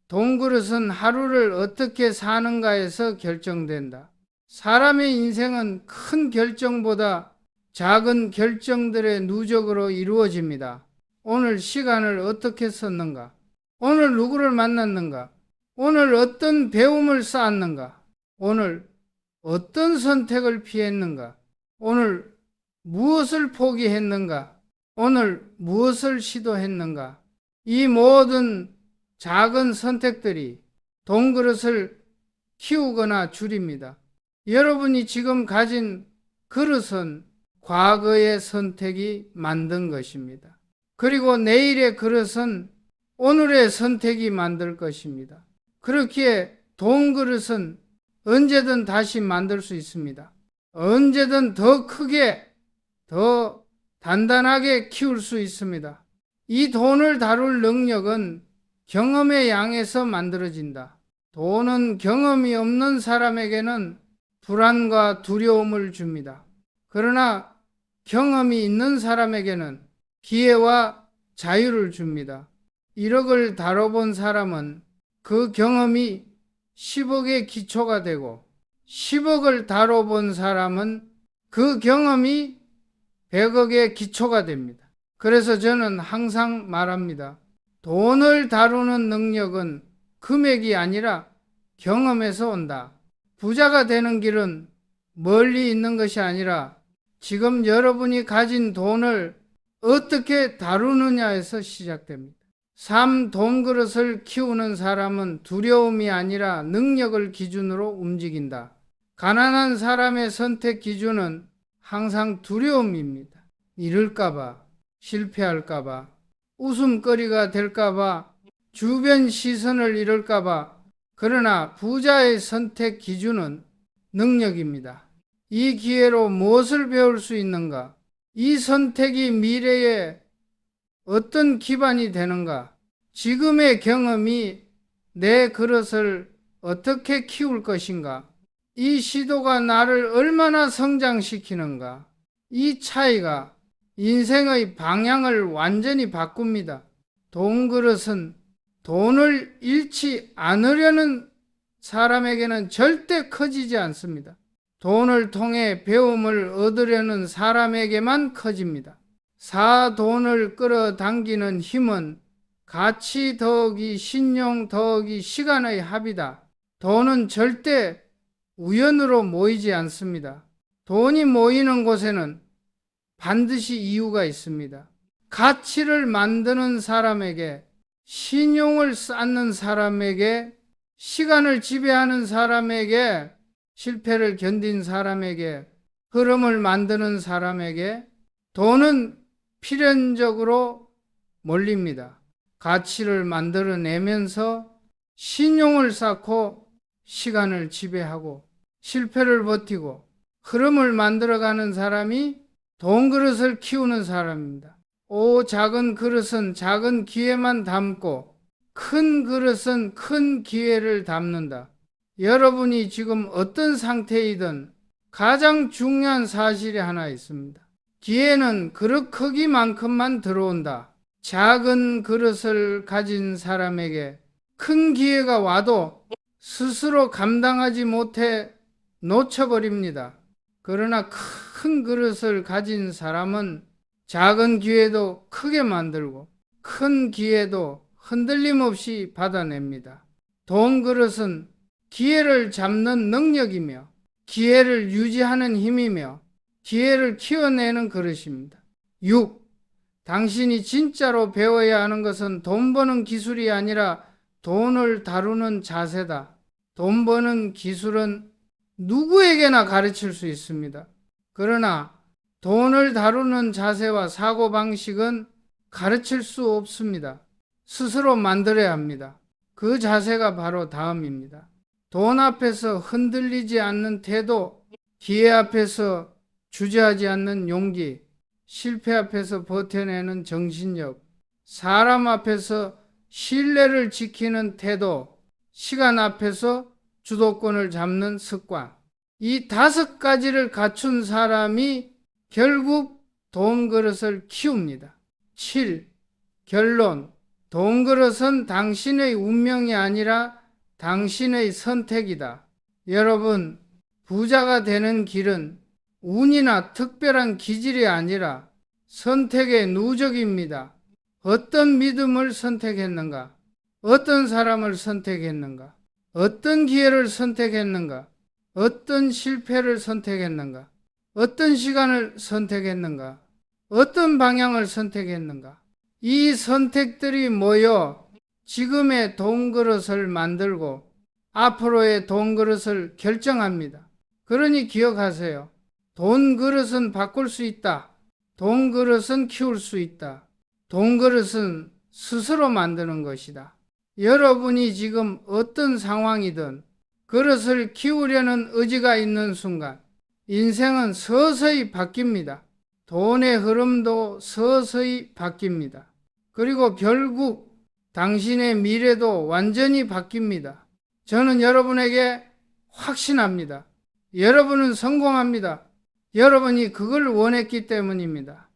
돈 그릇은 하루를 어떻게 사는가에서 결정된다. 사람의 인생은 큰 결정보다 작은 결정들의 누적으로 이루어집니다. 오늘 시간을 어떻게 썼는가? 오늘 누구를 만났는가? 오늘 어떤 배움을 쌓았는가? 오늘 어떤 선택을 피했는가? 오늘 무엇을 포기했는가? 오늘 무엇을 시도했는가? 이 모든 작은 선택들이 돈 그릇을 키우거나 줄입니다. 여러분이 지금 가진 그릇은 과거의 선택이 만든 것입니다. 그리고 내일의 그릇은 오늘의 선택이 만들 것입니다. 그렇기에 돈 그릇은 언제든 다시 만들 수 있습니다. 언제든 더 크게, 더 단단하게 키울 수 있습니다. 이 돈을 다룰 능력은 경험의 양에서 만들어진다. 돈은 경험이 없는 사람에게는 불안과 두려움을 줍니다. 그러나 경험이 있는 사람에게는 기회와 자유를 줍니다. 1억을 다뤄본 사람은 그 경험이 10억의 기초가 되고 10억을 다뤄본 사람은 그 경험이 100억의 기초가 됩니다. 그래서 저는 항상 말합니다. 돈을 다루는 능력은 금액이 아니라 경험에서 온다. 부자가 되는 길은 멀리 있는 것이 아니라 지금 여러분이 가진 돈을 어떻게 다루느냐에서 시작됩니다. 돈 그릇을 키우는 사람은 두려움이 아니라 능력을 기준으로 움직인다. 가난한 사람의 선택 기준은 항상 두려움입니다. 잃을까봐, 실패할까봐, 웃음거리가 될까봐, 주변 시선을 잃을까봐. 그러나 부자의 선택 기준은 능력입니다. 이 기회로 무엇을 배울 수 있는가? 이 선택이 미래에 어떤 기반이 되는가? 지금의 경험이 내 그릇을 어떻게 키울 것인가? 이 시도가 나를 얼마나 성장시키는가? 이 차이가 인생의 방향을 완전히 바꿉니다. 돈 그릇은 돈을 잃지 않으려는 사람에게는 절대 커지지 않습니다. 돈을 통해 배움을 얻으려는 사람에게만 커집니다. 돈을 끌어당기는 힘은 가치 더하기 신용 더하기 시간의 합이다. 돈은 절대 우연으로 모이지 않습니다. 돈이 모이는 곳에는 반드시 이유가 있습니다. 가치를 만드는 사람에게, 신용을 쌓는 사람에게, 시간을 지배하는 사람에게, 실패를 견딘 사람에게, 흐름을 만드는 사람에게 돈은 필연적으로 몰립니다. 가치를 만들어내면서 신용을 쌓고 시간을 지배하고 실패를 버티고 흐름을 만들어가는 사람이 돈 그릇을 키우는 사람입니다. 작은 그릇은 작은 기회만 담고 큰 그릇은 큰 기회를 담는다. 여러분이 지금 어떤 상태이든 가장 중요한 사실이 하나 있습니다. 기회는 그릇 크기만큼만 들어온다. 작은 그릇을 가진 사람에게 큰 기회가 와도 스스로 감당하지 못해 놓쳐버립니다. 그러나 큰 그릇을 가진 사람은 작은 기회도 크게 만들고 큰 기회도 흔들림 없이 받아냅니다. 돈 그릇은 기회를 잡는 능력이며 기회를 유지하는 힘이며 기회를 키워내는 그릇입니다. 6. 당신이 진짜로 배워야 하는 것은 돈 버는 기술이 아니라 돈을 다루는 자세다. 돈 버는 기술은 누구에게나 가르칠 수 있습니다. 그러나 돈을 다루는 자세와 사고방식은 가르칠 수 없습니다. 스스로 만들어야 합니다. 그 자세가 바로 다음입니다. 돈 앞에서 흔들리지 않는 태도, 기회 앞에서 주저하지 않는 용기, 실패 앞에서 버텨내는 정신력, 사람 앞에서 신뢰를 지키는 태도, 시간 앞에서 주도권을 잡는 습관. 이 5가지를 갖춘 사람이 결국 돈 그릇을 키웁니다. 7. 결론. 돈 그릇은 당신의 운명이 아니라 당신의 선택이다. 여러분, 부자가 되는 길은 운이나 특별한 기질이 아니라 선택의 누적입니다. 어떤 믿음을 선택했는가? 어떤 사람을 선택했는가? 어떤 기회를 선택했는가? 어떤 실패를 선택했는가? 어떤 시간을 선택했는가? 어떤 방향을 선택했는가? 이 선택들이 모여 지금의 돈 그릇을 만들고 앞으로의 돈 그릇을 결정합니다. 그러니 기억하세요. 돈 그릇은 바꿀 수 있다. 돈 그릇은 키울 수 있다. 돈 그릇은 스스로 만드는 것이다. 여러분이 지금 어떤 상황이든 그릇을 키우려는 의지가 있는 순간 인생은 서서히 바뀝니다. 돈의 흐름도 서서히 바뀝니다. 그리고 결국 당신의 미래도 완전히 바뀝니다. 저는 여러분에게 확신합니다. 여러분은 성공합니다. 여러분이 그걸 원했기 때문입니다.